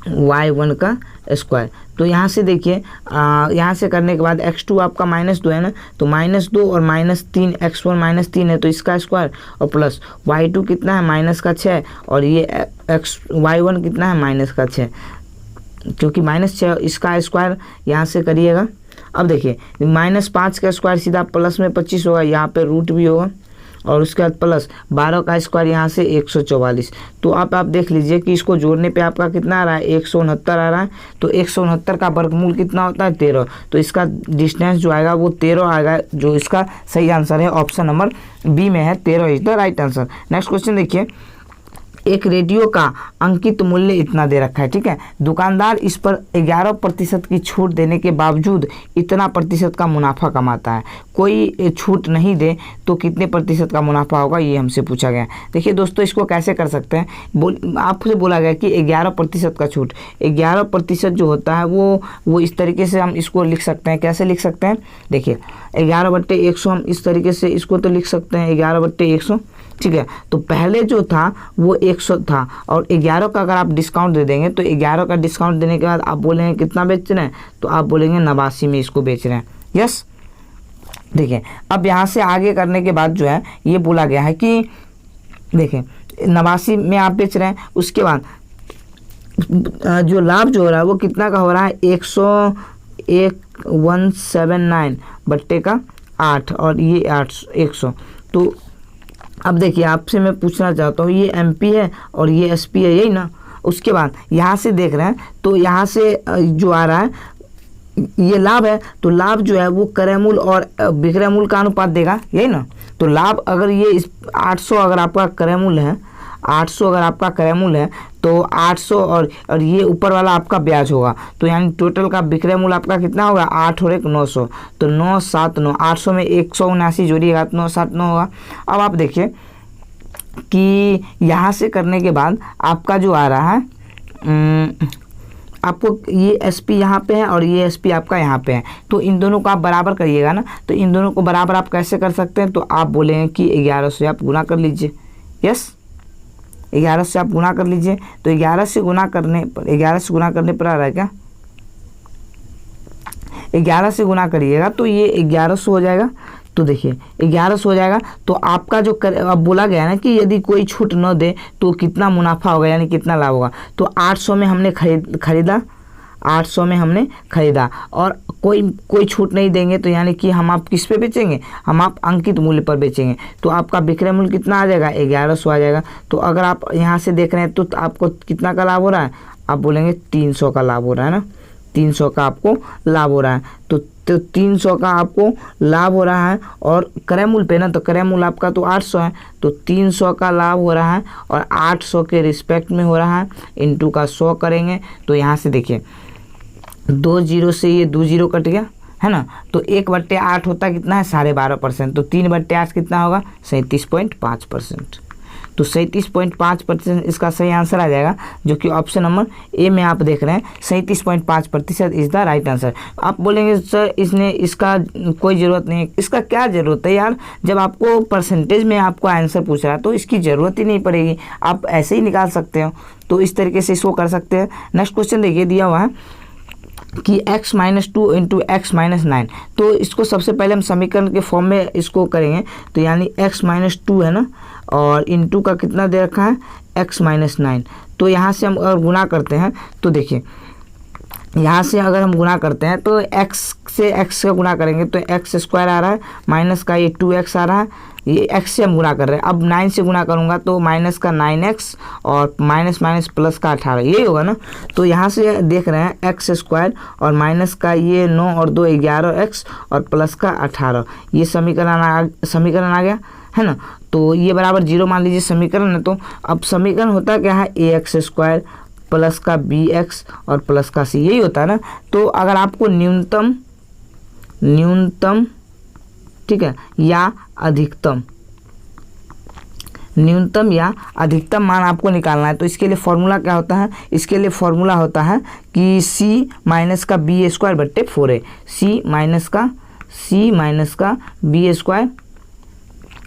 y1 का स्क्वायर। तो यहाँ से देखिए, यहाँ से करने के बाद x2 आपका -2 है ना, तो -2 और -3, x1 -3 है तो इसका स्क्वायर, और प्लस y2 कितना है, -6, और ये y1 कितना है, -6, क्योंकि -6 इसका स्क्वायर यहाँ से करिएगा। अब देखिए -5 का स्क्वायर सीधा प्लस में 25 होगा, यहाँ पे रूट भी होगा, और उसके बाद प्लस 12 का स्क्वायर यहाँ से 144। तो आप देख लीजिए कि इसको जोड़ने पे आपका कितना आ रहा है, 169 आ रहा है। तो 169 का वर्गमूल कितना होता है, 13। तो इसका डिस्टेंस जो आएगा वो 13 आएगा, जो इसका सही आंसर है ऑप्शन नंबर बी में है, 13 is the right answer. Next question देखिए, एक रेडियो का अंकित मूल्य इतना दे रखा है, ठीक है। दुकानदार इस पर 11% की छूट देने के बावजूद इतना प्रतिशत का मुनाफा कमाता है। कोई छूट नहीं दे तो कितने प्रतिशत का मुनाफा होगा, ये हमसे पूछा गया। देखिए दोस्तों, इसको कैसे कर सकते हैं, आपसे बोला गया कि 11% का छूट। 11% जो होता है वो इस तरीके से हम इसको लिख सकते हैं। कैसे लिख सकते हैं, देखिए 11/100 हम इस तरीके से इसको तो लिख सकते हैं, 11/100, ठीक है। तो पहले जो था वो 100 था, और 11 का अगर आप डिस्काउंट दे देंगे तो 11 का डिस्काउंट देने के बाद आप बोलेंगे कितना बेच रहे हैं, तो आप बोलेंगे 89 में इसको बेच रहे हैं। यस, देखिए अब यहाँ से आगे करने के बाद जो है ये बोला गया है कि देखिए 89 में आप बेच रहे हैं। उसके बाद जो लाभ जो हो रहा है वो कितना का हो रहा है, 179/8, और ये 100। तो अब देखिए आपसे मैं पूछना चाहता हूँ, ये MP है और ये SP है, यही ना। उसके बाद यहाँ से देख रहे हैं तो यहाँ से जो आ रहा है ये लाभ है, तो लाभ जो है वो क्रय मूल्य और विक्रय मूल्य का अनुपात देगा, यही ना। तो लाभ अगर ये 800 अगर आपका क्रय मूल्य है, 800 अगर आपका क्रय मूल्य है तो 800 और ये ऊपर वाला आपका ब्याज होगा, तो यानी टोटल का विक्रय मूल्य आपका कितना होगा, 8 और 1 900, तो 979। 800 में 179 जोड़िएगा तो 979 होगा। अब आप देखिए कि यहाँ से करने के बाद आपका जो आ रहा है, आपको ये SP यहाँ पे है और ये SP आपका यहाँ पे है, तो इन दोनों को आप बराबर करिएगा ना। तो इन दोनों को बराबर आप कैसे कर सकते हैं, तो आप बोलेंगे कि 11 से आप गुना कर लीजिए। यस, 11 से आप गुना कर लीजिए। तो 11 से गुना करने पर आ रहा है क्या, 11 से गुना करिएगा तो ये 1100 हो जाएगा। तो देखिए 1100 हो जाएगा। तो आपका जो अब बोला गया है ना कि यदि कोई छूट न दे तो कितना मुनाफा होगा, यानी कितना लाभ होगा। तो 800 में हमने खरीदा, 800 में हमने खरीदा और कोई छूट नहीं देंगे, तो यानी कि हम आप किस पे बेचेंगे, हम आप अंकित मूल्य पर बेचेंगे। तो आपका विक्रय मूल्य कितना आ जाएगा, 1100 आ जाएगा। तो अगर आप यहाँ से देख रहे हैं तो आपको कितना का लाभ हो रहा है, आप बोलेंगे 300 का लाभ हो रहा है ना, 300 का आपको लाभ हो रहा है। तो 300 का आपको लाभ हो रहा है, और क्रय मूल्य पे ना, तो क्रय मूल्य आपका तो 800 है, तो 300 का लाभ हो रहा है और 800 के रिस्पेक्ट में हो रहा है, इंटू का 100 करेंगे। तो यहाँ से देखिए 2 0 से ये 2 0 कट गया है ना, तो 1/8 होता कितना है, 12.5%। तो 3/8 कितना होगा, 37.5%। तो 37.5% इसका सही आंसर आ जाएगा, जो कि ऑप्शन नंबर ए में आप देख रहे हैं। 37.5% इज द राइट आंसर। आप बोलेंगे सर इसका कोई ज़रूरत नहीं है। इसका क्या ज़रूरत है यार, जब आपको परसेंटेज में आपको आंसर पूछ रहा है तो इसकी ज़रूरत ही नहीं पड़ेगी, आप ऐसे ही निकाल सकते हो। तो इस तरीके से इसको कर सकते हैं। नेक्स्ट क्वेश्चन देखिए, दिया हुआ है कि x minus 2 into x minus 9, तो इसको सबसे पहले हम समीकरण के फॉर्म में इसको करेंगे। तो यानी x माइनस 2 है ना, और इंटू का कितना दे रखा है x माइनस 9। तो यहाँ से हम अगर गुणा करते हैं तो देखिए यहाँ से अगर हम गुणा करते हैं तो x से x का गुणा करेंगे तो x स्क्वायर आ रहा है, माइनस का ये 2x आ रहा है, ये x से हम गुणा कर रहे हैं। अब 9 से गुणा करूँगा तो माइनस का 9x और माइनस माइनस प्लस का 18, यही होगा ना। तो यहाँ से देख रहे हैं x स्क्वायर और माइनस का ये 9 और 2 11x और प्लस का 18, ये समीकरण आ गया है ना। तो ये बराबर 0 मान लीजिए समीकरण है। तो अब समीकरण होता क्या है ax स्क्वायर प्लस का bx और प्लस का c, यही होता है ना। तो अगर आपको न्यूनतम ठीक है या अधिकतम मान आपको निकालना है, तो इसके लिए फॉर्मूला क्या होता है, इसके लिए फॉर्मूला होता है कि c माइनस का बी स्क्वायर बट्टे 4a, c माइनस का बी स्क्वायर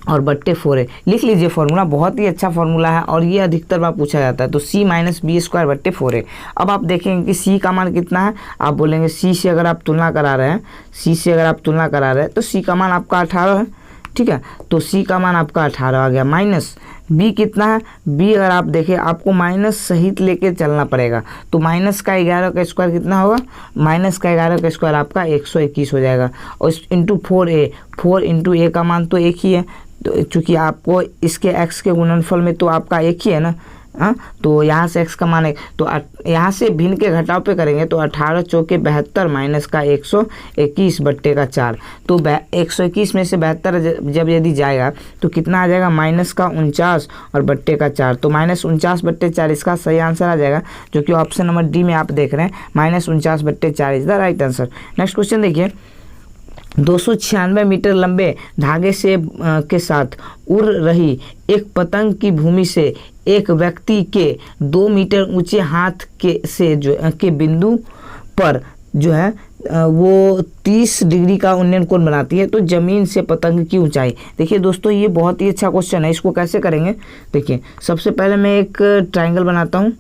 और बट्टे 4a, लिख लीजिए फॉर्मूला, बहुत ही अच्छा फॉर्मूला है और ये अधिकतर बार पूछा जाता है। तो c माइनस बी स्क्वायर बट्टे 4a। अब आप देखेंगे कि c का मान कितना है, आप बोलेंगे c से अगर आप तुलना करा रहे हैं तो c का मान आपका 18 है, ठीक है। तो c का मान आपका 18 आ गया, माइनस b कितना है, b अगर आप देखें आपको माइनस सहित लेके चलना पड़ेगा। तो माइनस का 11 का स्क्वायर कितना होगा, माइनस का 11 का स्क्वायर आपका 121 हो जाएगा, और इंटू 4a, 4 इंटू a का मान तो एक ही है, तो चूँकि आपको इसके x के गुणनफल में तो आपका एक ही है ना, हाँ। तो यहाँ से x का मान है, तो यहाँ से भिन्न के घटाव पे करेंगे तो 18 चौके 72 माइनस का 121 बट्टे का 4। तो 121 में से 72 जब यदि जाएगा तो कितना आ जाएगा, माइनस का 49 और बट्टे का 4। तो माइनस 49 बट्टे 4 इसका सही आंसर आ जाएगा, जो कि ऑप्शन नंबर डी में आप देख रहे हैं, माइनस 49 बट्टे 4 is the right answer. Next question देखिए, 296 मीटर लंबे धागे से के साथ उड़ रही एक पतंग की भूमि से एक व्यक्ति के 2 मीटर ऊंचे हाथ के बिंदु पर जो है वो 30 डिग्री का उन्नयन कोण बनाती है। तो जमीन से पतंग की ऊंचाई, देखिए दोस्तों ये बहुत ही अच्छा क्वेश्चन है, इसको कैसे करेंगे देखिए। सबसे पहले मैं एक ट्रायंगल बनाता हूँ।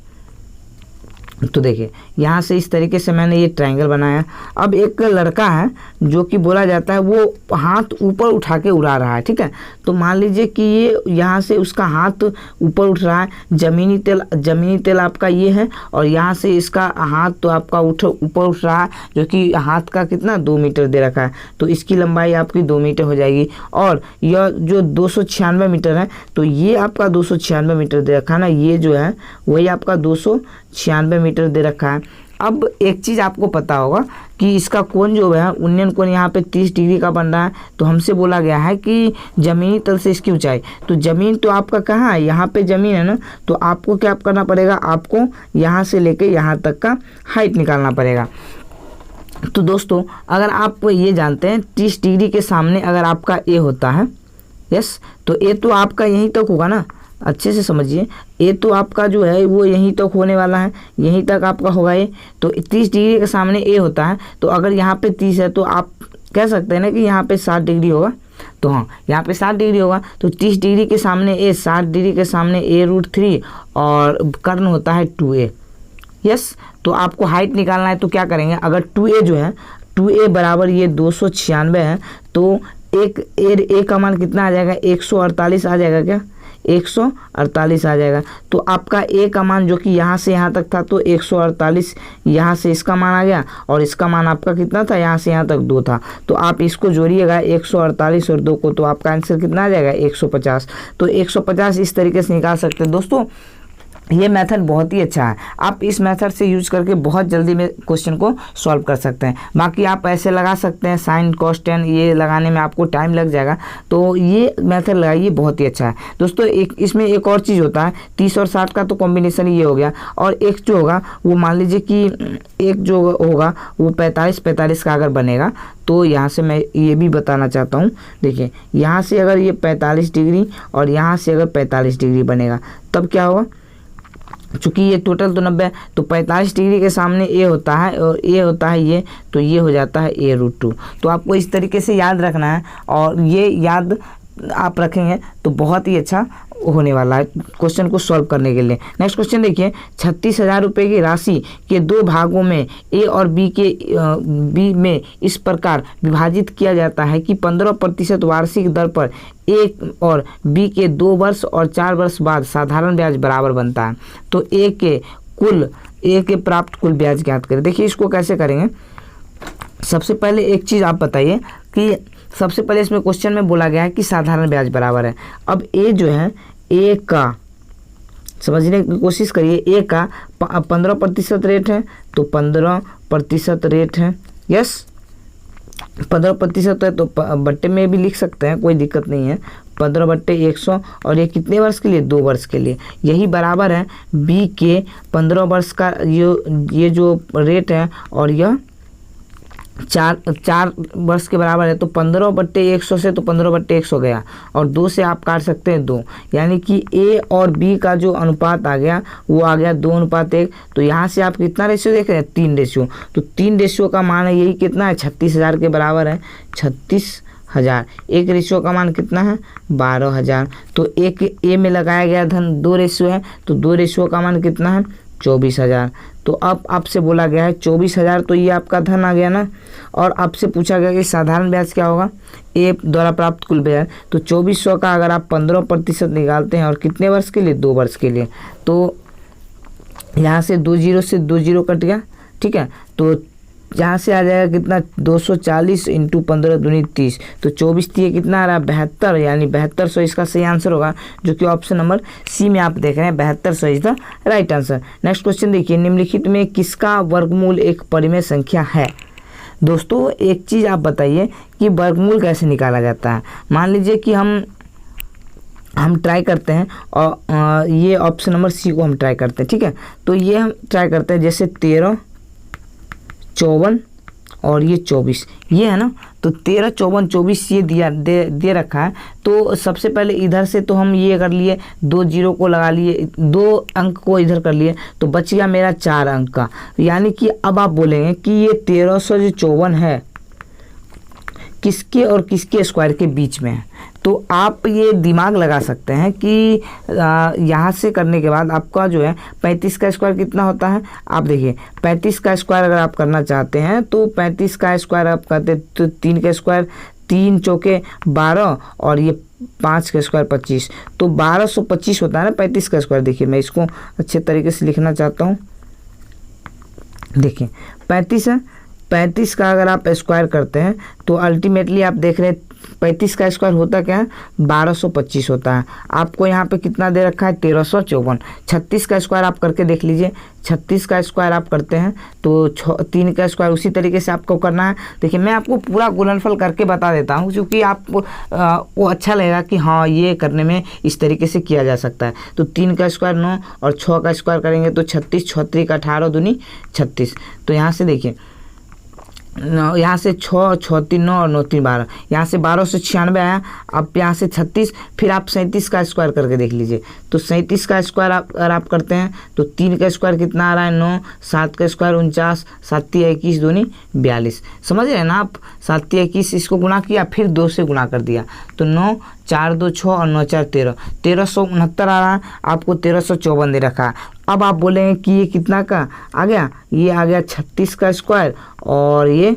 तो देखिए यहाँ से इस तरीके से मैंने ये ट्रायंगल बनाया। अब एक लड़का है जो कि बोला जाता है वो हाथ ऊपर उठा के उड़ा रहा है, ठीक है। तो मान लीजिए कि ये यहाँ से उसका हाथ ऊपर उठ रहा है, जमीनी तेल आपका ये है, और यहाँ से इसका हाथ तो आपका ऊपर उठ रहा है, जो कि हाथ का कितना 2 मीटर दे रखा है। तो इसकी लंबाई आपकी 2 मीटर हो जाएगी, और यह जो 296 मीटर है तो ये आपका 296 मीटर दे रखा है ना, ये जो है वही आपका 296 मीटर दे रखा है। अब एक चीज़ आपको पता होगा कि इसका कोण जो है उन्नयन कोण यहाँ पे 30 डिग्री का बन रहा है। तो हमसे बोला गया है कि जमीनी तल से इसकी ऊंचाई, तो ज़मीन तो आपका कहाँ है, यहाँ पे ज़मीन है ना। तो आपको क्या करना पड़ेगा, आपको यहाँ से लेके यहाँ तक का हाइट निकालना पड़ेगा। तो दोस्तों अगर आप ये जानते हैं 30 डिग्री के सामने अगर आपका ए होता है, यस, तो ए तो आपका यहीं तक होगा ना, अच्छे से समझिए, ए तो आपका जो है वो यहीं तक होने वाला है, यहीं तक आपका होगा ये। तो 30 डिग्री के सामने ए होता है, तो अगर यहाँ पे 30 है तो आप कह सकते हैं ना कि यहाँ पे 60 डिग्री होगा। तो हाँ, यहाँ पे 60 डिग्री होगा। तो 30 डिग्री के सामने ए, 60 डिग्री के सामने a√3 और कर्ण होता है 2a, यस। तो आपको हाइट निकालना है, तो क्या करेंगे, अगर 2a जो है 2a बराबर ये 296 है, तो एक ए का मान कितना आ जाएगा, 148 आ जाएगा, क्या 148 आ जाएगा। तो आपका ए का मान जो कि यहाँ से यहाँ तक था तो 148, यहाँ से इसका मान आ गया, और इसका मान आपका कितना था, यहाँ से यहाँ तक 2 था। तो आप इसको जोड़िएगा 148 और 2 को, तो आपका आंसर कितना आ जाएगा 150। तो 150 इस तरीके से निकाल सकते हैं। दोस्तों ये मेथड बहुत ही अच्छा है, आप इस मेथड से यूज करके बहुत जल्दी में क्वेश्चन को सॉल्व कर सकते हैं। बाकी आप ऐसे लगा सकते हैं, साइन कॉस टेन, ये लगाने में आपको टाइम लग जाएगा, तो ये मेथड लगाइए, बहुत ही अच्छा है। दोस्तों इसमें एक और चीज़ होता है, 30 और 60 का तो कॉम्बिनेशन ये हो गया, और एक जो होगा वो मान लीजिए कि एक जो होगा वो 45 का अगर बनेगा, तो यहाँ से मैं ये भी बताना चाहता हूँ। देखिए यहाँ से अगर ये 45 डिग्री और यहाँ से अगर 45 डिग्री बनेगा, तब क्या होगा, चूँकि ये टोटल तो 90 है, तो 45 डिग्री के सामने ए होता है और ए होता है ये, तो ये हो जाता है a√2। तो आपको इस तरीके से याद रखना है, और ये याद आप रखेंगे तो बहुत ही अच्छा होने वाला है क्वेश्चन को सॉल्व करने के लिए। नेक्स्ट क्वेश्चन देखिए, 36,000 रुपये की राशि के दो भागों में ए और बी में इस प्रकार विभाजित किया जाता है कि 15% वार्षिक दर पर ए और बी के 2 वर्ष और 4 वर्ष बाद साधारण ब्याज बराबर बनता है। तो ए के प्राप्त कुल ब्याज ज्ञात करें। देखिए इसको कैसे करेंगे। सबसे पहले एक चीज़ आप बताइए कि सबसे पहले इसमें क्वेश्चन में बोला गया है कि साधारण ब्याज बराबर है। अब ए जो है, ए का समझने की कोशिश करिए, ए का 15% रेट है तो 15% रेट है। यस, 15% है तो बट्टे में भी लिख सकते हैं, कोई दिक्कत नहीं है। 15/100 और ये कितने वर्ष के लिए? 2 वर्ष के लिए। यही बराबर है बी के 15 वर्ष का ये जो रेट है और यह 4 वर्ष के बराबर है। तो 15/100 से तो 15/100 गया और 2 से आप काट सकते हैं 2, यानी कि ए और बी का जो अनुपात आ गया वो आ गया 2:1। तो यहाँ से आप कितना रेशियो देख रहे हैं? 3 रेशियो। तो 3 रेशियो का मान है यही कितना है? 36,000 के बराबर है, 36,000। एक रेशियो का मान कितना है? 12,000। तो एक ए में लगाया गया धन 2 रेशियो है, तो 2 रेशियो का मान कितना है? 24,000। तो अब आपसे बोला गया है 24,000, तो ये आपका धन आ गया ना। और आपसे पूछा गया कि साधारण ब्याज क्या होगा? ए द्वारा प्राप्त कुल ब्याज। तो 2400 का अगर आप 15% निकालते हैं और कितने वर्ष के लिए? 2 वर्ष के लिए। तो यहाँ से 2 जीरो से 2 जीरो कट गया, ठीक है। तो यहाँ से आ जाएगा कितना? 240 × 15 दूनी 30। तो 24 कितना आ रहा है? 72, यानी 7200 इसका सही आंसर होगा, जो कि ऑप्शन नंबर सी में आप देख रहे हैं। 7200 is the right answer. Next question देखिए, निम्नलिखित में किसका वर्गमूल एक परिमेय संख्या है? दोस्तों एक चीज़ आप बताइए कि वर्गमूल कैसे निकाला जाता है। मान लीजिए कि हम ट्राई करते हैं और ये ऑप्शन नंबर सी को हम ट्राई करते हैं, ठीक है। तो ये हम ट्राई करते हैं, जैसे 13, 54 और ये 24, ये है ना। तो 13, 54, 24 ये दे रखा है। तो सबसे पहले इधर से तो हम ये कर लिए, 2 जीरो को लगा लिए, 2 अंक को इधर कर लिए, तो बच गया मेरा 4 अंक का। यानी कि अब आप बोलेंगे कि ये 1354 है किसके और किसके स्क्वायर के बीच में है। तो आप ये दिमाग लगा सकते हैं कि यहाँ से करने के बाद आपका जो है 35 का स्क्वायर कितना होता है? आप देखिए 35 का स्क्वायर अगर आप करना चाहते हैं तो 35 का स्क्वायर आप करते तो 3 का स्क्वायर, 3 चौके 12 और ये 5 का स्क्वायर 25, तो 1225 होता है ना 35 का स्क्वायर। देखिए मैं इसको अच्छे तरीके से लिखना चाहता हूँ। देखिए 35 है, 35 का अगर आप स्क्वायर करते हैं तो अल्टीमेटली आप देख रहे हैं 35 का स्क्वायर होता क्या है? 1225 होता है। आपको यहाँ पे कितना दे रखा है? 1354। 36 का स्क्वायर आप करके देख लीजिए, 36 का स्क्वायर आप करते हैं तो 3 का स्क्वायर उसी तरीके से आपको करना है। देखिए मैं आपको पूरा गुणनफल करके बता देता हूँ, क्योंकि आपको वो अच्छा लगेगा कि हाँ ये करने में इस तरीके से किया जा सकता है। तो 3 का स्क्वायर 9 और 6 का स्क्वायर करेंगे तो 36, 36 का 18 दूनी 36। तो यहाँ से देखिए यहाँ से 6, 6 3 9 और 9 3 12, यहाँ से 1296 आया। अब यहाँ से 36, फिर आप 37 का स्क्वायर करके देख लीजिए। तो 37 का स्क्वायर अगर आप करते हैं तो 3 का स्क्वायर कितना आ रहा है? 9, 7 का स्क्वायर 49, 7 21 दूनी 42। समझ रहे हैं ना आप? 7 21 इसको गुना किया, फिर 2 से गुना कर दिया, तो 9, 4 2 6 और 9 4 13, 1369 आ रहा है। आपको 1354 दे रखा है। अब आप बोलेंगे कि ये कितना का आ गया? ये आ गया 36 का स्क्वायर और ये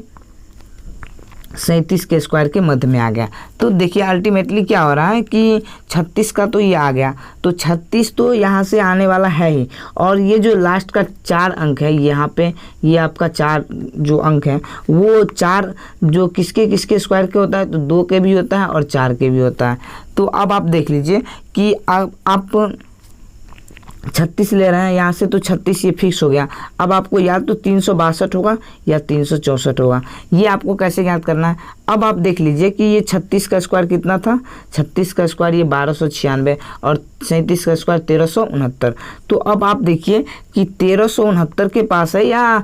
37 के स्क्वायर के मध्य में आ गया। तो देखिए अल्टीमेटली क्या हो रहा है कि 36 का तो ये आ गया, तो 36 तो यहाँ से आने वाला है ही। और ये जो लास्ट का 4 अंक है यहाँ पे, ये आपका 4 जो अंक है वो 4 जो किसके किसके स्क्वायर के होता है? तो 2 के भी होता है और 4 के भी होता है। तो अब आप देख लीजिए कि आप 36 ले रहे हैं यहाँ से, तो 36 ये फिक्स हो गया। अब आपको या तो 362 होगा या 364 होगा। ये आपको कैसे ज्ञात करना है? अब आप देख लीजिए कि ये 36 का स्क्वायर कितना था? 36 का स्क्वायर ये 1296 और 37 का स्क्वायर 1369। तो अब आप देखिए कि 1369 के पास है या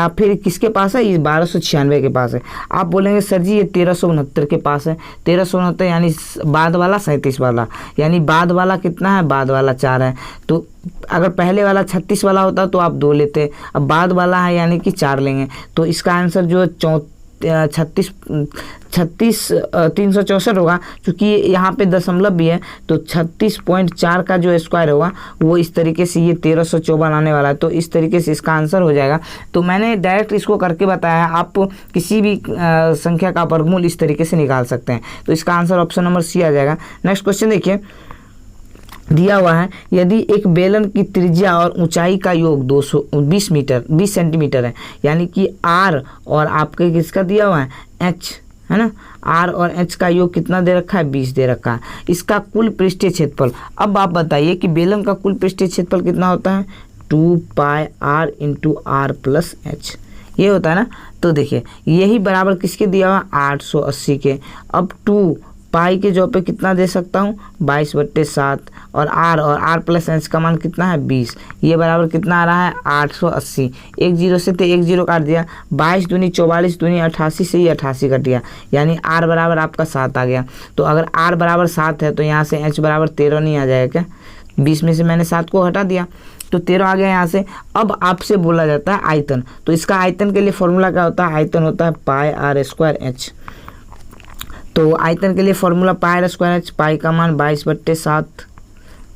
फिर किसके पास है? ये 1296 के पास है। आप बोलेंगे सर जी ये 1369 के पास है। 1369 यानी बाद वाला 37 वाला, यानी बाद वाला कितना है? बाद वाला 4 है। तो अगर पहले वाला 36 वाला होता तो आप 2 लेते, अब बाद वाला है यानी कि 4 लेंगे। तो इसका आंसर जो 364 होगा, क्योंकि यहाँ पे दशमलव भी है तो 36.4 का जो स्क्वायर होगा वो इस तरीके से ये 1354 आने वाला है। तो इस तरीके से इसका आंसर हो जाएगा। तो मैंने डायरेक्ट इसको करके बताया, आप किसी भी संख्या का वर्गमूल इस तरीके से निकाल सकते हैं। तो इसका आंसर ऑप्शन नंबर सी आ जाएगा। नेक्स्ट क्वेश्चन देखिए, दिया हुआ है यदि एक बेलन की त्रिज्या और ऊंचाई का योग 20 सेंटीमीटर है, यानी कि आर और आपके किसका दिया हुआ है एच, है ना, आर और एच का योग कितना दे रखा है 20 दे रखा है। इसका कुल पृष्ठीय क्षेत्रफल, अब आप बताइए कि बेलन का कुल पृष्ठीय क्षेत्रफल कितना होता है 2 pi r into r plus h, ये होता है ना। तो देखिए यही बराबर किसके दिया हुआ 880 के। अब 2 पाई के जगह पे कितना दे सकता हूँ 22/7 और आर प्लस एच का मान कितना है 20, ये बराबर कितना आ रहा है 880। एक जीरो से तो एक जीरो काट दिया, 22 दूनी 44 दूनी 88 से ही 88 कट गया, यानी आर बराबर आपका 7 आ गया। तो अगर आर बराबर 7 है तो यहाँ से एच बराबर 13 नहीं आ जाएगा क्या, 20 में से मैंने 7 को हटा दिया तो 13 आ गया यहाँ से। अब आपसे बोला जाता है आयतन, तो इसका आयतन के लिए फॉर्मूला क्या होता है, आयतन होता है पाई आर स्क्वायर एच। तो आयतन के लिए formula pi r square h, pi का मान 22/7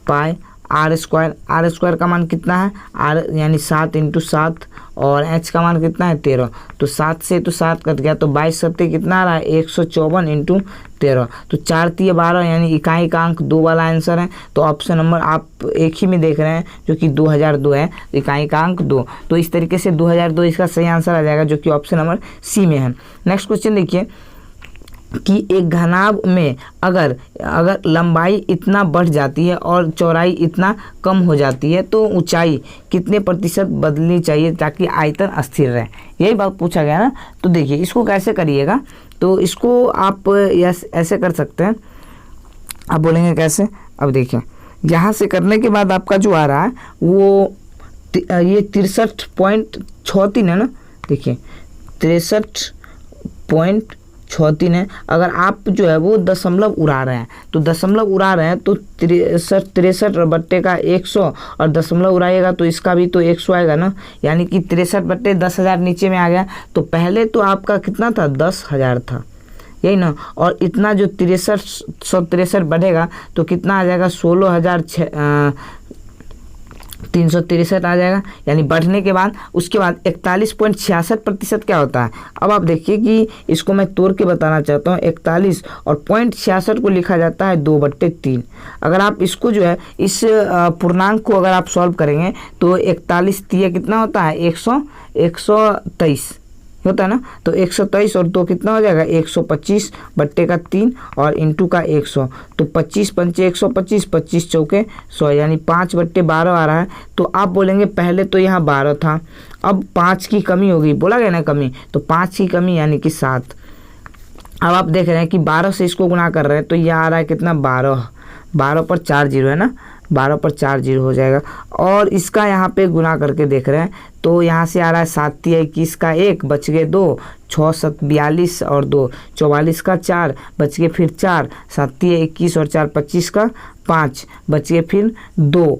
पाई आर स्क्वायर का मान कितना है आर यानी 7 × 7 और एच का मान कितना है 13। तो 7 से तो 7 कट गया, तो 22 सत्ते कितना आ रहा है 154 × 13। तो 4 × 12 यानी इकाई का अंक 2 वाला आंसर है। तो ऑप्शन नंबर आप एक ही में देख रहे हैं जो कि 2002 है, इकाई का अंक 2। तो इस तरीके से 2002 इसका सही आंसर आ जाएगा, जो कि ऑप्शन नंबर सी में है। नेक्स्ट क्वेश्चन देखिए कि एक घनाभ में अगर लंबाई इतना बढ़ जाती है और चौड़ाई इतना कम हो जाती है तो ऊंचाई कितने प्रतिशत बदलनी चाहिए ताकि आयतन स्थिर रहे, यही बात पूछा गया ना। तो देखिए इसको कैसे करिएगा, तो इसको आप ऐसे कर सकते हैं। आप बोलेंगे कैसे, अब देखिए यहाँ से करने के बाद आपका जो आ रहा है वो ये 63.63 है ना, देखिए 63.63 है। अगर आप जो है वो दशमलव उड़ा रहे हैं तो दशमलव उड़ा रहे हैं तो 63/100 और दशमलव उड़ाइएगा तो इसका भी तो 100 आएगा ना, यानी कि 63/10,000 नीचे में आ गया। तो पहले तो आपका कितना था 10,000 था, यही ना, और इतना जो 6363 बढ़ेगा तो कितना आ जाएगा 16,363 आ जाएगा, यानी बढ़ने के बाद उसके बाद 41.66% क्या होता है। अब आप देखिए कि इसको मैं तोड़ के बताना चाहता हूँ, 41 और 0.66 को लिखा जाता है 2/3। अगर आप इसको जो है इस पूर्णांक को अगर आप सॉल्व करेंगे तो 41 3 कितना होता है 123 होता है ना। तो 123 और 2 कितना हो जाएगा 125/3 और इंटू का 100, तो 25 पंचे 125, 25 चौके 100, यानी 5/12 आ रहा है। तो आप बोलेंगे पहले तो यहाँ 12 था, अब 5 की कमी होगी, बोला गया ना कमी, तो 5 की कमी यानी कि 7। अब आप देख रहे हैं कि 12 से इसको गुणा कर रहे हैं तो यह आ रहा है कितना 12 पर 4 जीरो है ना, 12 पर 4 जीरो हो जाएगा। और इसका यहाँ पे गुना करके देख रहे हैं तो यहाँ से आ रहा है 7 × 21 का 1 बच गए 2, 6 × 7 42 और 2 44 का 4 बच गए फिर 4, 7 × 21 और 4 25 का 5 बच गए फिर 2,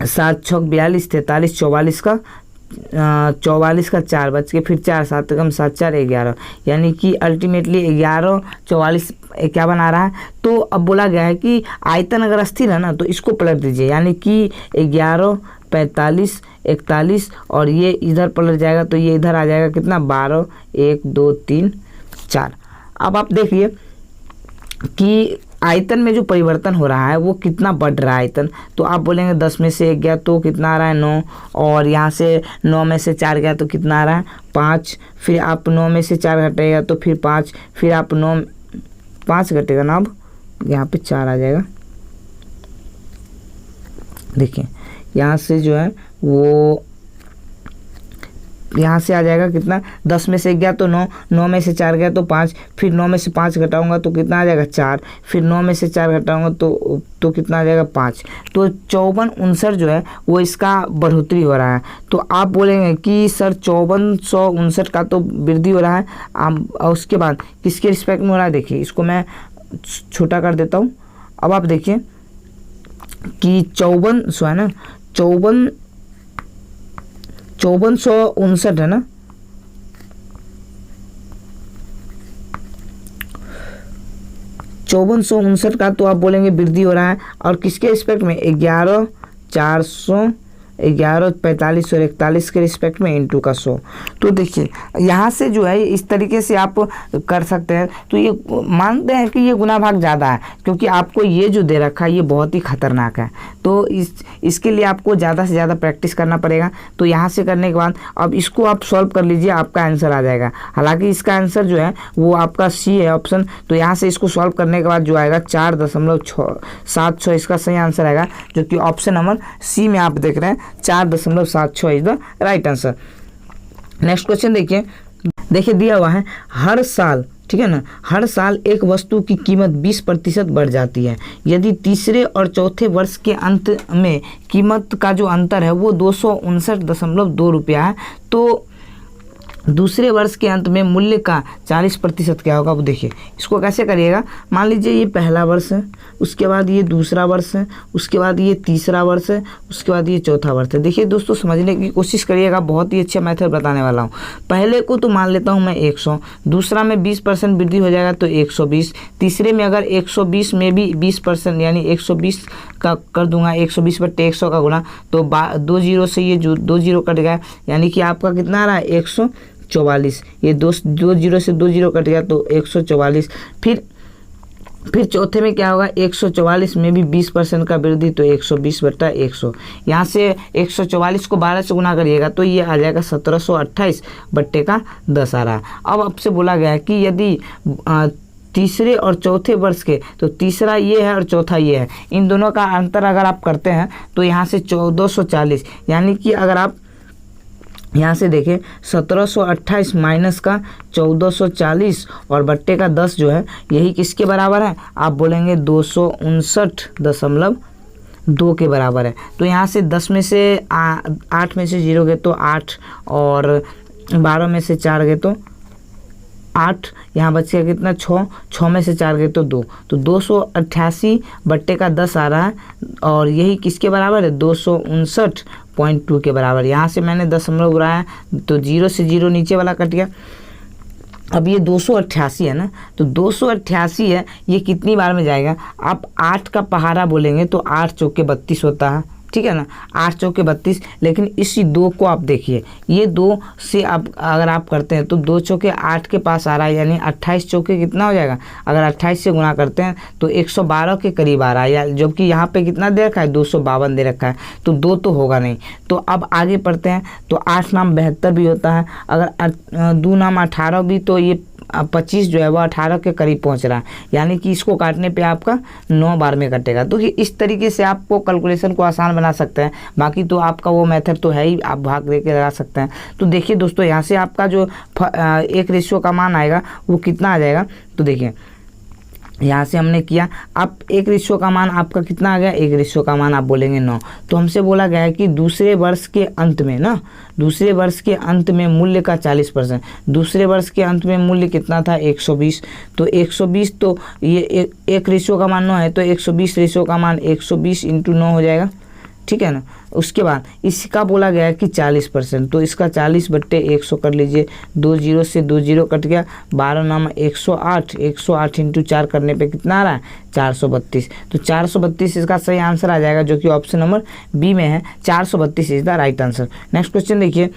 7 × 6 42 43 44 का 4 बच के फिर 4, 7 × 7 4 11, यानी कि अल्टीमेटली 11 44 क्या बना रहा है। तो अब बोला गया है कि आयतन अगर स्थिर है ना तो इसको पलट दीजिए, यानी कि 11 45 41 और ये इधर पलट जाएगा तो ये इधर आ जाएगा कितना 12 1 2 3 4। अब आप देखिए कि आयतन में जो परिवर्तन हो रहा है वो कितना बढ़ रहा है आयतन। तो आप बोलेंगे 10 में से 1 गया तो कितना आ रहा है 9, और यहाँ से 9 में से 4 गया तो कितना आ रहा है 5, फिर आप 9 में से 4 घटेगा तो फिर 5, फिर आप 5 घटेगा ना, अब यहाँ पे 4 आ जाएगा। देखिए यहाँ से जो है वो यहाँ से आ जाएगा कितना 10 में से 1 गया तो 9, 9 में से 4 गया तो 5, फिर 9 में से 5 घटाऊंगा तो कितना आ जाएगा 4, फिर 9 में से 4 घटाऊंगा तो कितना आ जाएगा 5। तो 5459 जो है वो इसका बढ़ोतरी हो रहा है। तो आप बोलेंगे कि सर 5459 का तो वृद्धि हो रहा है, और उसके बाद किसके रिस्पेक्ट में हो रहा है। देखिए इसको मैं छोटा कर देता हूँ। अब आप देखिए कि 5400 है ना, 5459 है ना, 5459 का तो आप बोलेंगे वृद्धि हो रहा है, और किसके रिस्पेक्ट में 11,400, 11,45 और 41 के रिस्पेक्ट में इनटू का 100। तो देखिए यहाँ से जो है इस तरीके से आप कर सकते हैं। तो ये मानते हैं कि ये गुना भाग ज़्यादा है, क्योंकि आपको ये जो दे रखा है ये बहुत ही खतरनाक है। तो इसके लिए आपको ज़्यादा से ज़्यादा प्रैक्टिस करना पड़ेगा। तो यहाँ से करने के बाद अब इसको आप सॉल्व कर लीजिए, आपका आंसर आ जाएगा। हालांकि इसका आंसर जो है वो आपका सी है ऑप्शन। तो यहाँ से इसको सॉल्व करने के बाद जो आएगा 4.76 इसका सही आंसर आएगा, जो कि ऑप्शन नंबर सी में आप देख रहे हैं 4.76 is the right answer. Next question देखिए दिया हुआ है हर साल, ठीक है ना, हर साल एक वस्तु की कीमत 20% बढ़ जाती है। यदि तीसरे और चौथे वर्ष के अंत में कीमत का जो अंतर है वो 259.2 रुपया है, तो दूसरे वर्ष के अंत में मूल्य का 40% क्या होगा वो देखिए। इसको कैसे करिएगा, मान लीजिए ये पहला वर्ष है, उसके बाद ये दूसरा वर्ष है, उसके बाद ये तीसरा वर्ष है, उसके बाद ये चौथा वर्ष है। देखिए दोस्तों समझने की कोशिश करिएगा, बहुत ही अच्छा मेथड बताने वाला हूँ। पहले को तो मान लेता हूँ मैं 100, दूसरा में 20% वृद्धि हो जाएगा तो 120, तीसरे में अगर 120 में भी 20% यानी 120 का कर दूंगा, 120/100 का गुना, तो 2 जीरो से ये जो 2 जीरो कट गया, यानी कि आपका कितना आ रहा है 144। ये 2 जीरो से 2 जीरो कट गया तो 144। फिर चौथे में क्या होगा, 144 में भी 20% का वृद्धि तो 120/100। यहाँ से 144 को 12 से गुना करिएगा तो ये आ जाएगा 1728/10 आ रहा है। अब आपसे बोला गया है कि यदि तीसरे और चौथे वर्ष के, तो तीसरा ये है और चौथा ये है, इन दोनों का अंतर अगर आप करते हैं तो यहाँ से 1440, यानी कि अगर आप यहाँ से देखें 1728 माइनस का 1440 और बट्टे का 10 जो है यही किसके बराबर है, आप बोलेंगे 259.2 के बराबर है। तो यहाँ से 10 में से 8 में से 0 गए तो 8, और 12 में से 4 गए तो 8, यहाँ बच गया कितना 6 में से 4 गए तो 2, तो 288/10 आ रहा है, और यही किसके बराबर है 259.2 के बराबर। यहाँ से मैंने दशमलव उड़ाया तो 0 से 0 नीचे वाला कट गया। अब ये 288 है ना, तो 288 है, ये कितनी बार में जाएगा, आप 8 का पहाड़ा बोलेंगे तो 8 चौके 32 होता है, ठीक है ना, 8 चौके 32। लेकिन इसी 2 को आप देखिए, ये 2 से आप अगर आप करते हैं तो 2 चौके 8 के पास आ रहा है, यानी 28 चौके कितना हो जाएगा, अगर 28 से गुना करते हैं तो 112 के करीब आ रहा है, जबकि यहाँ पे कितना दे रखा है 252 दे रखा है, तो 2 तो होगा नहीं। तो अब आगे पढ़ते हैं, तो 8 नाम 72 भी होता है, अगर 2 नाम 18 भी, तो ये 25 जो है वो 18 के करीब पहुंच रहा है, यानी कि इसको काटने पे आपका 9 बार में कटेगा। तो इस तरीके से आपको कैलकुलेशन को आसान बना सकते हैं। बाकी तो आपका वो मेथड तो है ही, आप भाग देके लगा सकते हैं। तो देखिए दोस्तों यहाँ से आपका जो 1 का मान आएगा वो कितना आ जाएगा, तो देखिए यहाँ से हमने किया, आप 1 का मान आपका कितना आ गया, 1 का मान आप बोलेंगे 9। तो हमसे बोला गया है कि दूसरे वर्ष के अंत में ना, दूसरे वर्ष के अंत में मूल्य का 40%, दूसरे वर्ष के अंत में मूल्य कितना था 120, तो 120 तो ये 1 का मान 9 है, तो 120 का मान 120 × 9 हो जाएगा, ठीक है ना। उसके बाद इसका बोला गया है कि 40%, तो इसका 40/100 कर लीजिए, 2 जीरो से 2 जीरो कट गया, 12 नाम 108 × 4 करने पे कितना आ रहा है 432। तो 432 इसका सही आंसर आ जाएगा, जो कि ऑप्शन नंबर बी में है, 432 is the right answer. Next question देखिए,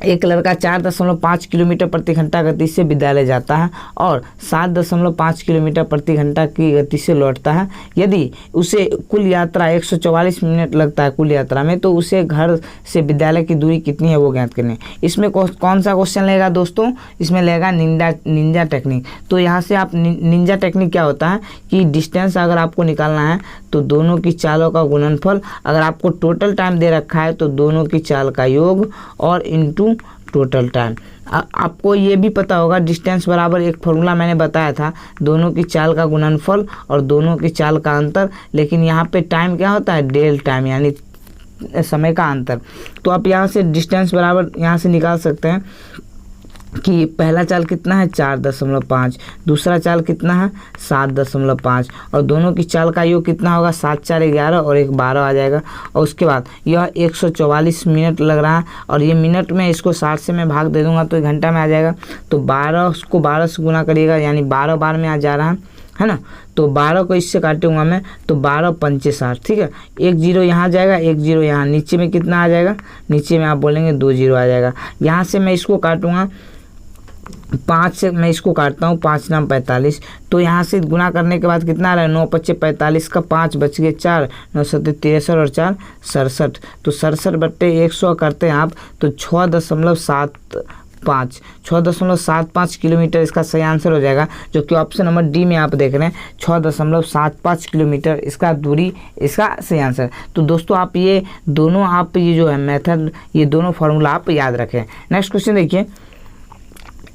एक लड़का 4.5 किलोमीटर प्रति घंटा गति से विद्यालय जाता है और 7.5 किलोमीटर प्रति घंटा की गति से लौटता है। यदि उसे कुल यात्रा 144 मिनट लगता है कुल यात्रा में, तो उसे घर से विद्यालय की दूरी कितनी है वो ज्ञात करनी। इसमें कौन सा क्वेश्चन लेगा दोस्तों, इसमें लेगा निंजा टेक्निक। तो यहाँ से आप निंजा टेक्निक क्या होता है कि डिस्टेंस अगर आपको निकालना है तो दोनों की चालों का गुणनफल, अगर आपको टोटल टाइम दे रखा है तो दोनों की चाल का योग और इनटू टोटल टाइम। आपको ये भी पता होगा डिस्टेंस बराबर एक फॉर्मूला मैंने बताया था, दोनों की चाल का गुणनफल और दोनों की चाल का अंतर, लेकिन यहाँ पे टाइम क्या होता है डेल टाइम, यानी समय का अंतर। तो आप यहाँ से डिस्टेंस बराबर यहाँ से निकाल सकते हैं कि पहला चाल कितना है 4.5, दूसरा चाल कितना है 7.5, और दोनों की चाल का योग कितना होगा 7 4 11 और 1 12 आ जाएगा। और उसके बाद यह 144 मिनट लग रहा है, और ये मिनट में इसको 60 से मैं भाग दे दूंगा तो घंटा में आ जाएगा। तो 12 को 12 से गुना करिएगा, यानी 12 बार में आ जा रहा है, है ना। तो 12 को इससे काटूंगा मैं, तो 12 पंचे 60, ठीक है। 1 0 यहाँ जाएगा, 1 0 यहाँ, नीचे में कितना आ जाएगा, नीचे में आप बोलेंगे 2 0 आ जाएगा। यहाँ से मैं इसको काटूंगा 5 से, मैं इसको काटता हूँ, 5 नाम 45, तो यहाँ से गुना करने के बाद कितना आ रहा है, 9 पच्चे 45 का 5 बच गए 4, 9 सत्ते 63 और 4 67, तो 67/100 करते हैं आप, तो 6.75 किलोमीटर इसका सही आंसर हो जाएगा, जो कि ऑप्शन नंबर डी में आप देख रहे हैं 6.75 किलोमीटर इसका दूरी, इसका सही आंसर। तो दोस्तों आप ये दोनों, आप ये जो है मेथड, ये दोनों फार्मूला आप याद रखें। नेक्स्ट क्वेश्चन देखिए,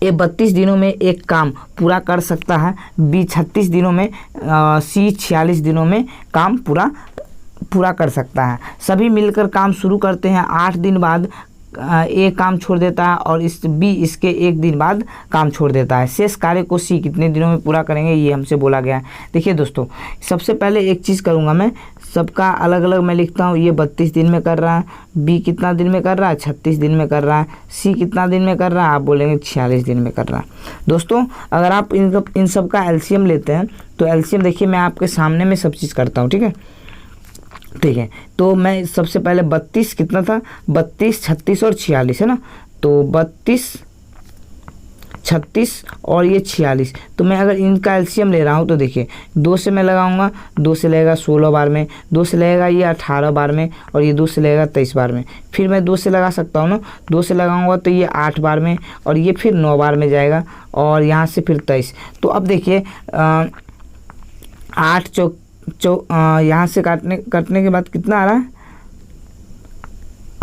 ए 32 दिनों में एक काम पूरा कर सकता है, बी 36 दिनों में, सी 46 दिनों में काम पूरा कर सकता है। सभी मिलकर काम शुरू करते हैं, 8 दिन बाद ए काम छोड़ देता है और इसके 1 दिन बाद काम छोड़ देता है। शेष कार्य को सी कितने दिनों में पूरा करेंगे, ये हमसे बोला गया है। देखिए दोस्तों, सबसे पहले एक चीज़ करूँगा मैं, सबका अलग अलग मैं लिखता हूँ। ये 32 दिन में कर रहा है, बी कितना दिन में कर रहा है, 36 दिन में कर रहा है, सी कितना दिन में कर रहा है, आप बोलेंगे 46 दिन में कर रहा है। दोस्तों अगर आप इन सब का एलसीएम लेते हैं, तो एलसीएम देखिए मैं आपके सामने में सब चीज़ करता हूँ, ठीक है। तो मैं सबसे पहले 32 कितना था, 32, 36 और 46 है ना, तो 32, 36 और ये 46, तो मैं अगर इनका एलसीएम ले रहा हूँ तो देखिए 2 से मैं लगाऊंगा, 2 से लगेगा 16 बार में, 2 से लगेगा ये 18 बार में, और ये 2 से लगेगा 23 बार में। फिर मैं 2 से लगा सकता हूँ ना, 2 से लगाऊंगा तो ये 8 बार में, और ये फिर 9 बार में जाएगा, और यहाँ से फिर 23। तो अब देखिए 8 चौक यहाँ से काटने के बाद कितना आ रहा है,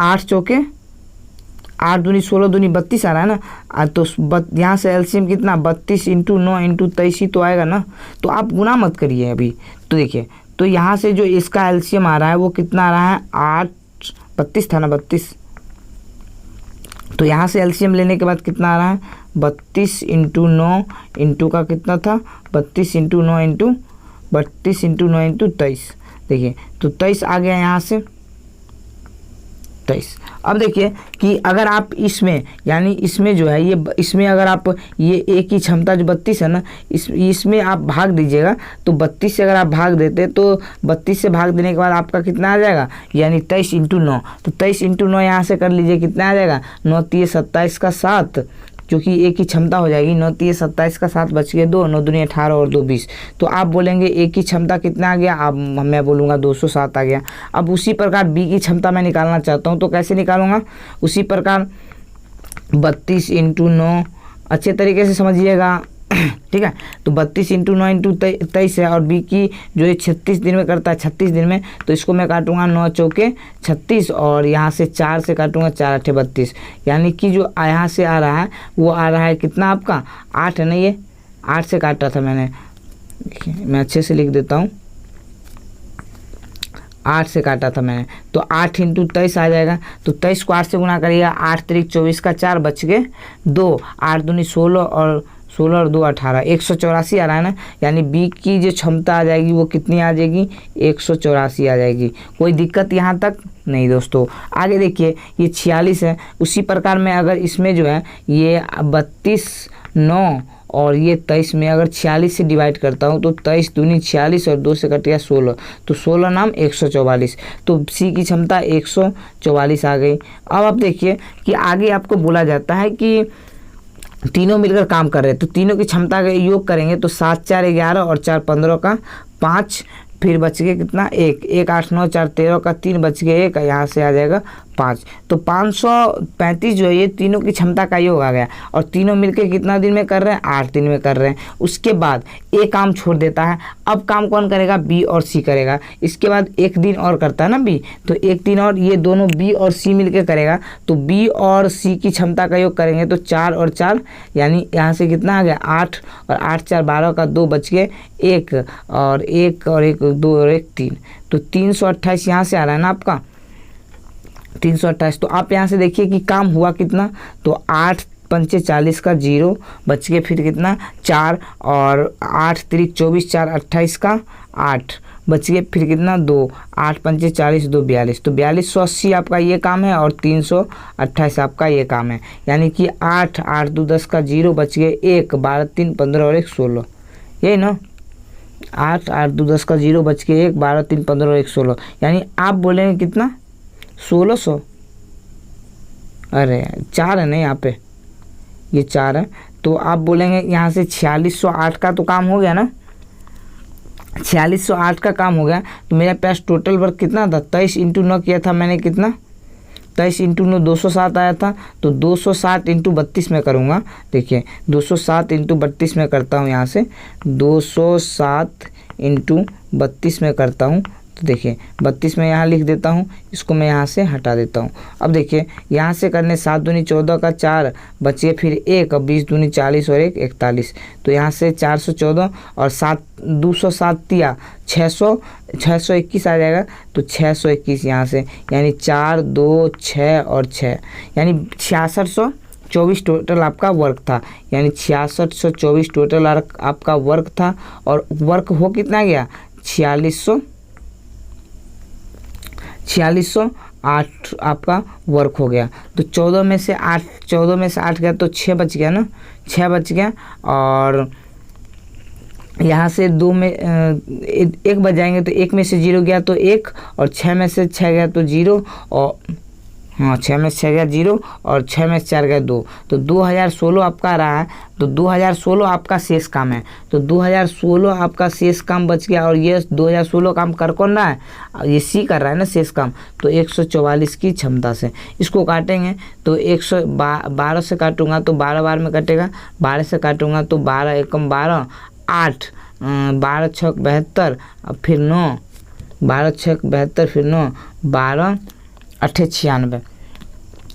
8 चौके 8 दूनी 16 दूनी 32 आ रहा है ना। तो यहाँ से एलसीएम कितना, 32 × 9 × 23 ही तो आएगा ना। तो आप गुना मत करिए अभी। तो देखिए, तो यहाँ से जो इसका एलसीएम आ रहा है वो कितना आ रहा है, 8, 32 था ना, 32। तो यहाँ से एलसीएम लेने के बाद कितना आ रहा है, 32 × 9 इंटू का कितना था, 32 × 9 × 23। देखिए तो 23 आ गया यहाँ से 23। अब देखिए कि अगर आप इसमें, यानी इसमें जो है ये, इसमें अगर आप ये एक ही क्षमता जो 32 है ना, इसमें आप भाग दीजिएगा, तो 32 से अगर आप भाग देते तो 32 से भाग देने के बाद आपका कितना आ जाएगा, यानी 23 × 9। तो 23 × 9 यहाँ से कर लीजिए, कितना आ जाएगा, 9 × 27 का 7, क्योंकि एक ही क्षमता हो जाएगी, 9 × 27 का 7 बच गए 2, 9 दूनी 18 और 2 20। तो आप बोलेंगे एक की क्षमता कितना आ गया, अब मैं बोलूँगा 207 आ गया। अब उसी प्रकार बी की क्षमता मैं निकालना चाहता हूँ, तो कैसे निकालूंगा, उसी प्रकार 32 × 9, अच्छे तरीके से समझिएगा, ठीक है। तो 32 × 9 × 23 है, और बी की जो ये 36 दिन में करता है, 36 दिन में, तो इसको मैं काटूंगा 9 चौके 36, और यहाँ से 4 से काटूंगा, 4 8 32, यानी कि जो यहाँ से आ रहा है वो आ रहा है कितना आपका 8 है ना, ये 8 से काटा था मैंने, देखिए मैं अच्छे से लिख देता हूँ, 8 से काटा था मैंने, तो 8 × 23 आ जाएगा। तो 23 को 8 से गुना करिएगा, 8 × 3 = 24 का 4 बच गए 2, 8 दूनी 16 और 2 18, 184 आ रहा है ना, यानी बी की जो क्षमता आ जाएगी वो कितनी आ जाएगी, 184 आ जाएगी। कोई दिक्कत यहाँ तक नहीं दोस्तों। आगे देखिए ये 46 है, उसी प्रकार में अगर इसमें जो है ये 32 9 और ये 23 में अगर 46 से डिवाइड करता हूँ, तो 23 दूनी 46 और 2 से कट गया 16, तो 16 नाम 144, तो सी की क्षमता 144 आ गई। अब आप देखिए कि आगे आपको बोला जाता है कि तीनों मिलकर काम कर रहे हैं, तो तीनों की क्षमता का योग करेंगे, तो 7 4 11 और 4 15 का 5, फिर बच गए कितना 1, 1 8 9 4 13 का 3 बच गए 1, यहाँ से आ जाएगा 5, तो 535 जो है ये तीनों की क्षमता का योग आ गया, और तीनों मिलकर कितना दिन में कर रहे हैं, 8 दिन में कर रहे हैं। उसके बाद ए काम छोड़ देता है, अब काम कौन करेगा, बी और सी करेगा। इसके बाद 1 दिन और करता है ना बी, तो 1 दिन और ये दोनों बी और सी मिलकर करेगा, तो बी और सी की क्षमता का योग करेंगे, तो 4 और 4 यानी यहाँ से कितना आ गया 8, और 8 4 12 का 2 बच गए 1, और 1 और 1 2 और 1 3, तो 328 यहाँ से आ रहा है ना आपका 328। तो आप यहाँ से देखिए कि काम हुआ कितना, तो 8 पंचे 40 का 0 बच गए, फिर कितना 4, और 8 3 24 4 28 का 8 बच गए, फिर कितना 2, 8 पंचे 40 2 42, तो 4280 आपका ये काम है, और 328 आपका ये काम है, यानी कि 8 8 2 10 का 0 बच गए 1, 12 3 15 और 1 16, यही ना। 8 8 2 10 का 0 बच के 1, 12 3 15 1 16, यानी आप बोलेंगे कितना 1600। अरे 4 है ना यहाँ पे, ये 4 है, तो आप बोलेंगे यहाँ से 4608 का तो काम हो गया ना, 4608 का काम हो गया। तो मेरे पास टोटल वर्क कितना था, 23 इंटू 9 किया था मैंने, कितना 23 इंटू 9 207 आया था। तो 260 इंटू 32 में करूँगा। देखिए 207 इंटू 32 में करता हूँ, यहाँ से 207 इंटू 32 में करता हूँ। तो देखिए 32 में यहाँ लिख देता हूँ, इसको मैं यहाँ से हटा देता हूँ। अब देखिए यहाँ से करने 7 दूनी 14 का 4 बचिए, फिर 1, अब 20 दूनी 40 और 1 41। तो यहाँ से 414 और 7 207 दिया 621 आ जाएगा। तो 621 यहाँ से, यानी 4 2 6 और 6, यानी 6624 टोटल आपका वर्क था, यानी 6624 टोटल आपका वर्क था। और वर्क हो कितना गया, 4608 आपका वर्क हो गया। तो 14 में से 8 गया तो 6 बच गया ना, 6 बच गया। और यहाँ से 2 में 1 बच जाएंगे, तो 1 में से 0 गया तो 1, और 6 में से 6 गया तो 0, और हाँ 6 में से 6 गया 0, और 6 में से 4 गया 2। तो 2016 आपका रहा है। तो 2016 आपका शेष काम है। तो 2016 आपका शेष काम बच गया। और ये 2016 काम कर कौन रहा है, ये सी कर रहा है ना शेष काम। तो 144 की क्षमता से इसको काटेंगे। तो 112 से काटूंगा तो 12 बार में कटेगा, 12 से काटूंगा तो 12 एकम 12 8, 12 6 72, अब फिर 9, 12 6 72 फिर 9, 12 8 96,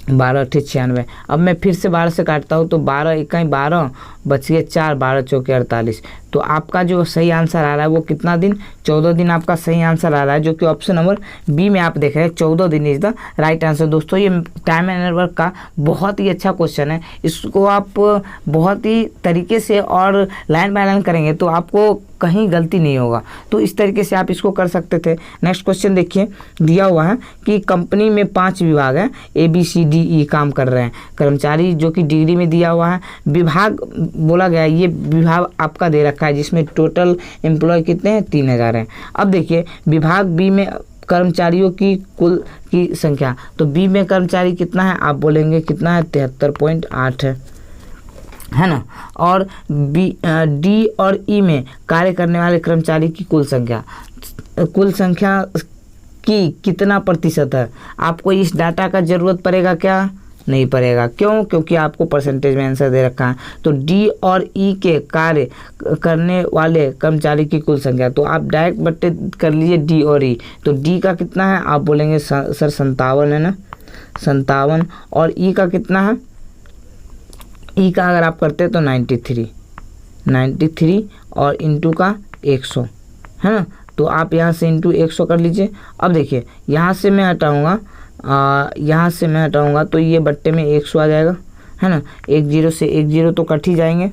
12 8 96। अब मैं फिर से 12 से काटता हूँ तो 12 इकाई 12 बच गए 4, 12 चौके 48। तो आपका जो सही आंसर आ रहा है वो कितना दिन, 14 दिन आपका सही आंसर आ रहा है, जो कि ऑप्शन नंबर बी में आप देख रहे हैं, 14 दिन इज द राइट आंसर। दोस्तों ये टाइम एंड वर्क का बहुत ही अच्छा क्वेश्चन है। इसको आप बहुत ही तरीके से और लाइन बाय लाइन करेंगे तो आपको कहीं गलती नहीं होगा। तो इस तरीके से आप इसको कर सकते थे। नेक्स्ट क्वेश्चन देखिए, दिया हुआ है कि कंपनी में 5 विभाग हैं, ABCDE काम कर रहे हैं कर्मचारी, जो कि डिग्री में दिया हुआ है। विभाग बोला गया, ये विभाग आपका दे रखा है जिसमें टोटल एम्प्लॉय कितने हैं, 3000 हैं। अब देखिए विभाग बी में कर्मचारियों की कुल की संख्या, तो बी में कर्मचारी कितना है, आप बोलेंगे कितना है, 73.8 है ना। और डी और ई में कार्य करने वाले कर्मचारी की कुल संख्या की कितना प्रतिशत है। आपको इस डाटा का ज़रूरत पड़ेगा क्या, नहीं पड़ेगा। क्यों, क्योंकि आपको परसेंटेज में आंसर दे रखा है। तो डी और ई के कार्य करने वाले कर्मचारी की कुल संख्या, तो आप डायरेक्ट बट्टे कर लीजिए डी और ई। तो डी का कितना है, आप बोलेंगे सर 57 है ना, 57। और ई का कितना है, ई का अगर आप करते हैं तो 93 और इंटू का 100 है ना। तो आप यहाँ से इंटू 100 कर लीजिए। अब देखिए यहाँ से मैं हटाऊँगा, तो ये बट्टे में 100 आ जाएगा है ना। 1 0 से 1 0 तो कट ही जाएंगे।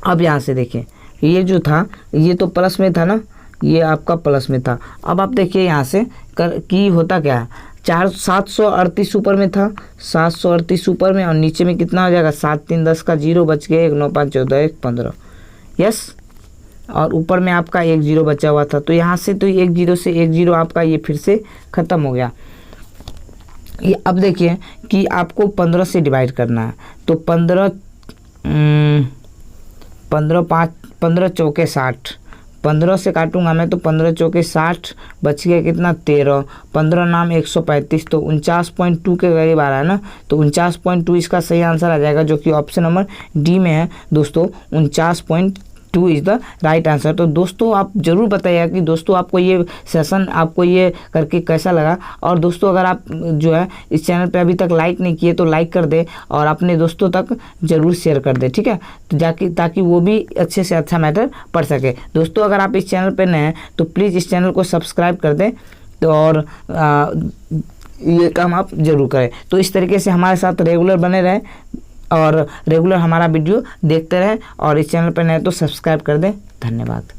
अब यहाँ से देखिए ये जो था ये तो प्लस में था ना, ये आपका प्लस में था। अब आप देखिए यहाँ से कि होता क्या है, 738 ऊपर में था, 738 ऊपर में, और नीचे में कितना हो जाएगा, 7 3 10 का 0 बच गया, 1 9 5 14 1 15, यस। और ऊपर में आपका 1 0 बचा हुआ था। तो यहाँ से तो 1 0 से 1 0 आपका ये फिर से ख़त्म हो गया। ये अब देखिए कि आपको 15 से डिवाइड करना है। तो 15 चौके 60, 15 से काटूंगा मैं तो 15 चौके 60 बच गया कितना, 13, 15 नाम 135, तो 49.2 के करीब आ रहा है ना। तो 49.2 इसका सही आंसर आ जाएगा, जो कि ऑप्शन नंबर डी में है दोस्तों। 49.2 इज़ द राइट आंसर। तो दोस्तों आप ज़रूर बताइएगा कि दोस्तों आपको ये सेशन, आपको ये करके कैसा लगा। और दोस्तों अगर आप जो है इस चैनल पे अभी तक लाइक नहीं किए तो लाइक कर दे और अपने दोस्तों तक ज़रूर शेयर कर दे, ठीक है, तो ताकि वो भी अच्छे से अच्छा मैटर पढ़ सके। दोस्तों अगर आप इस चैनल पर नए हैं तो प्लीज़ इस चैनल को सब्सक्राइब कर दें, तो और ये काम आप ज़रूर करें। तो इस तरीके से हमारे साथ रेगुलर बने रहें और रेगुलर हमारा वीडियो देखते रहें, और इस चैनल पर नए तो सब्सक्राइब कर दें। धन्यवाद।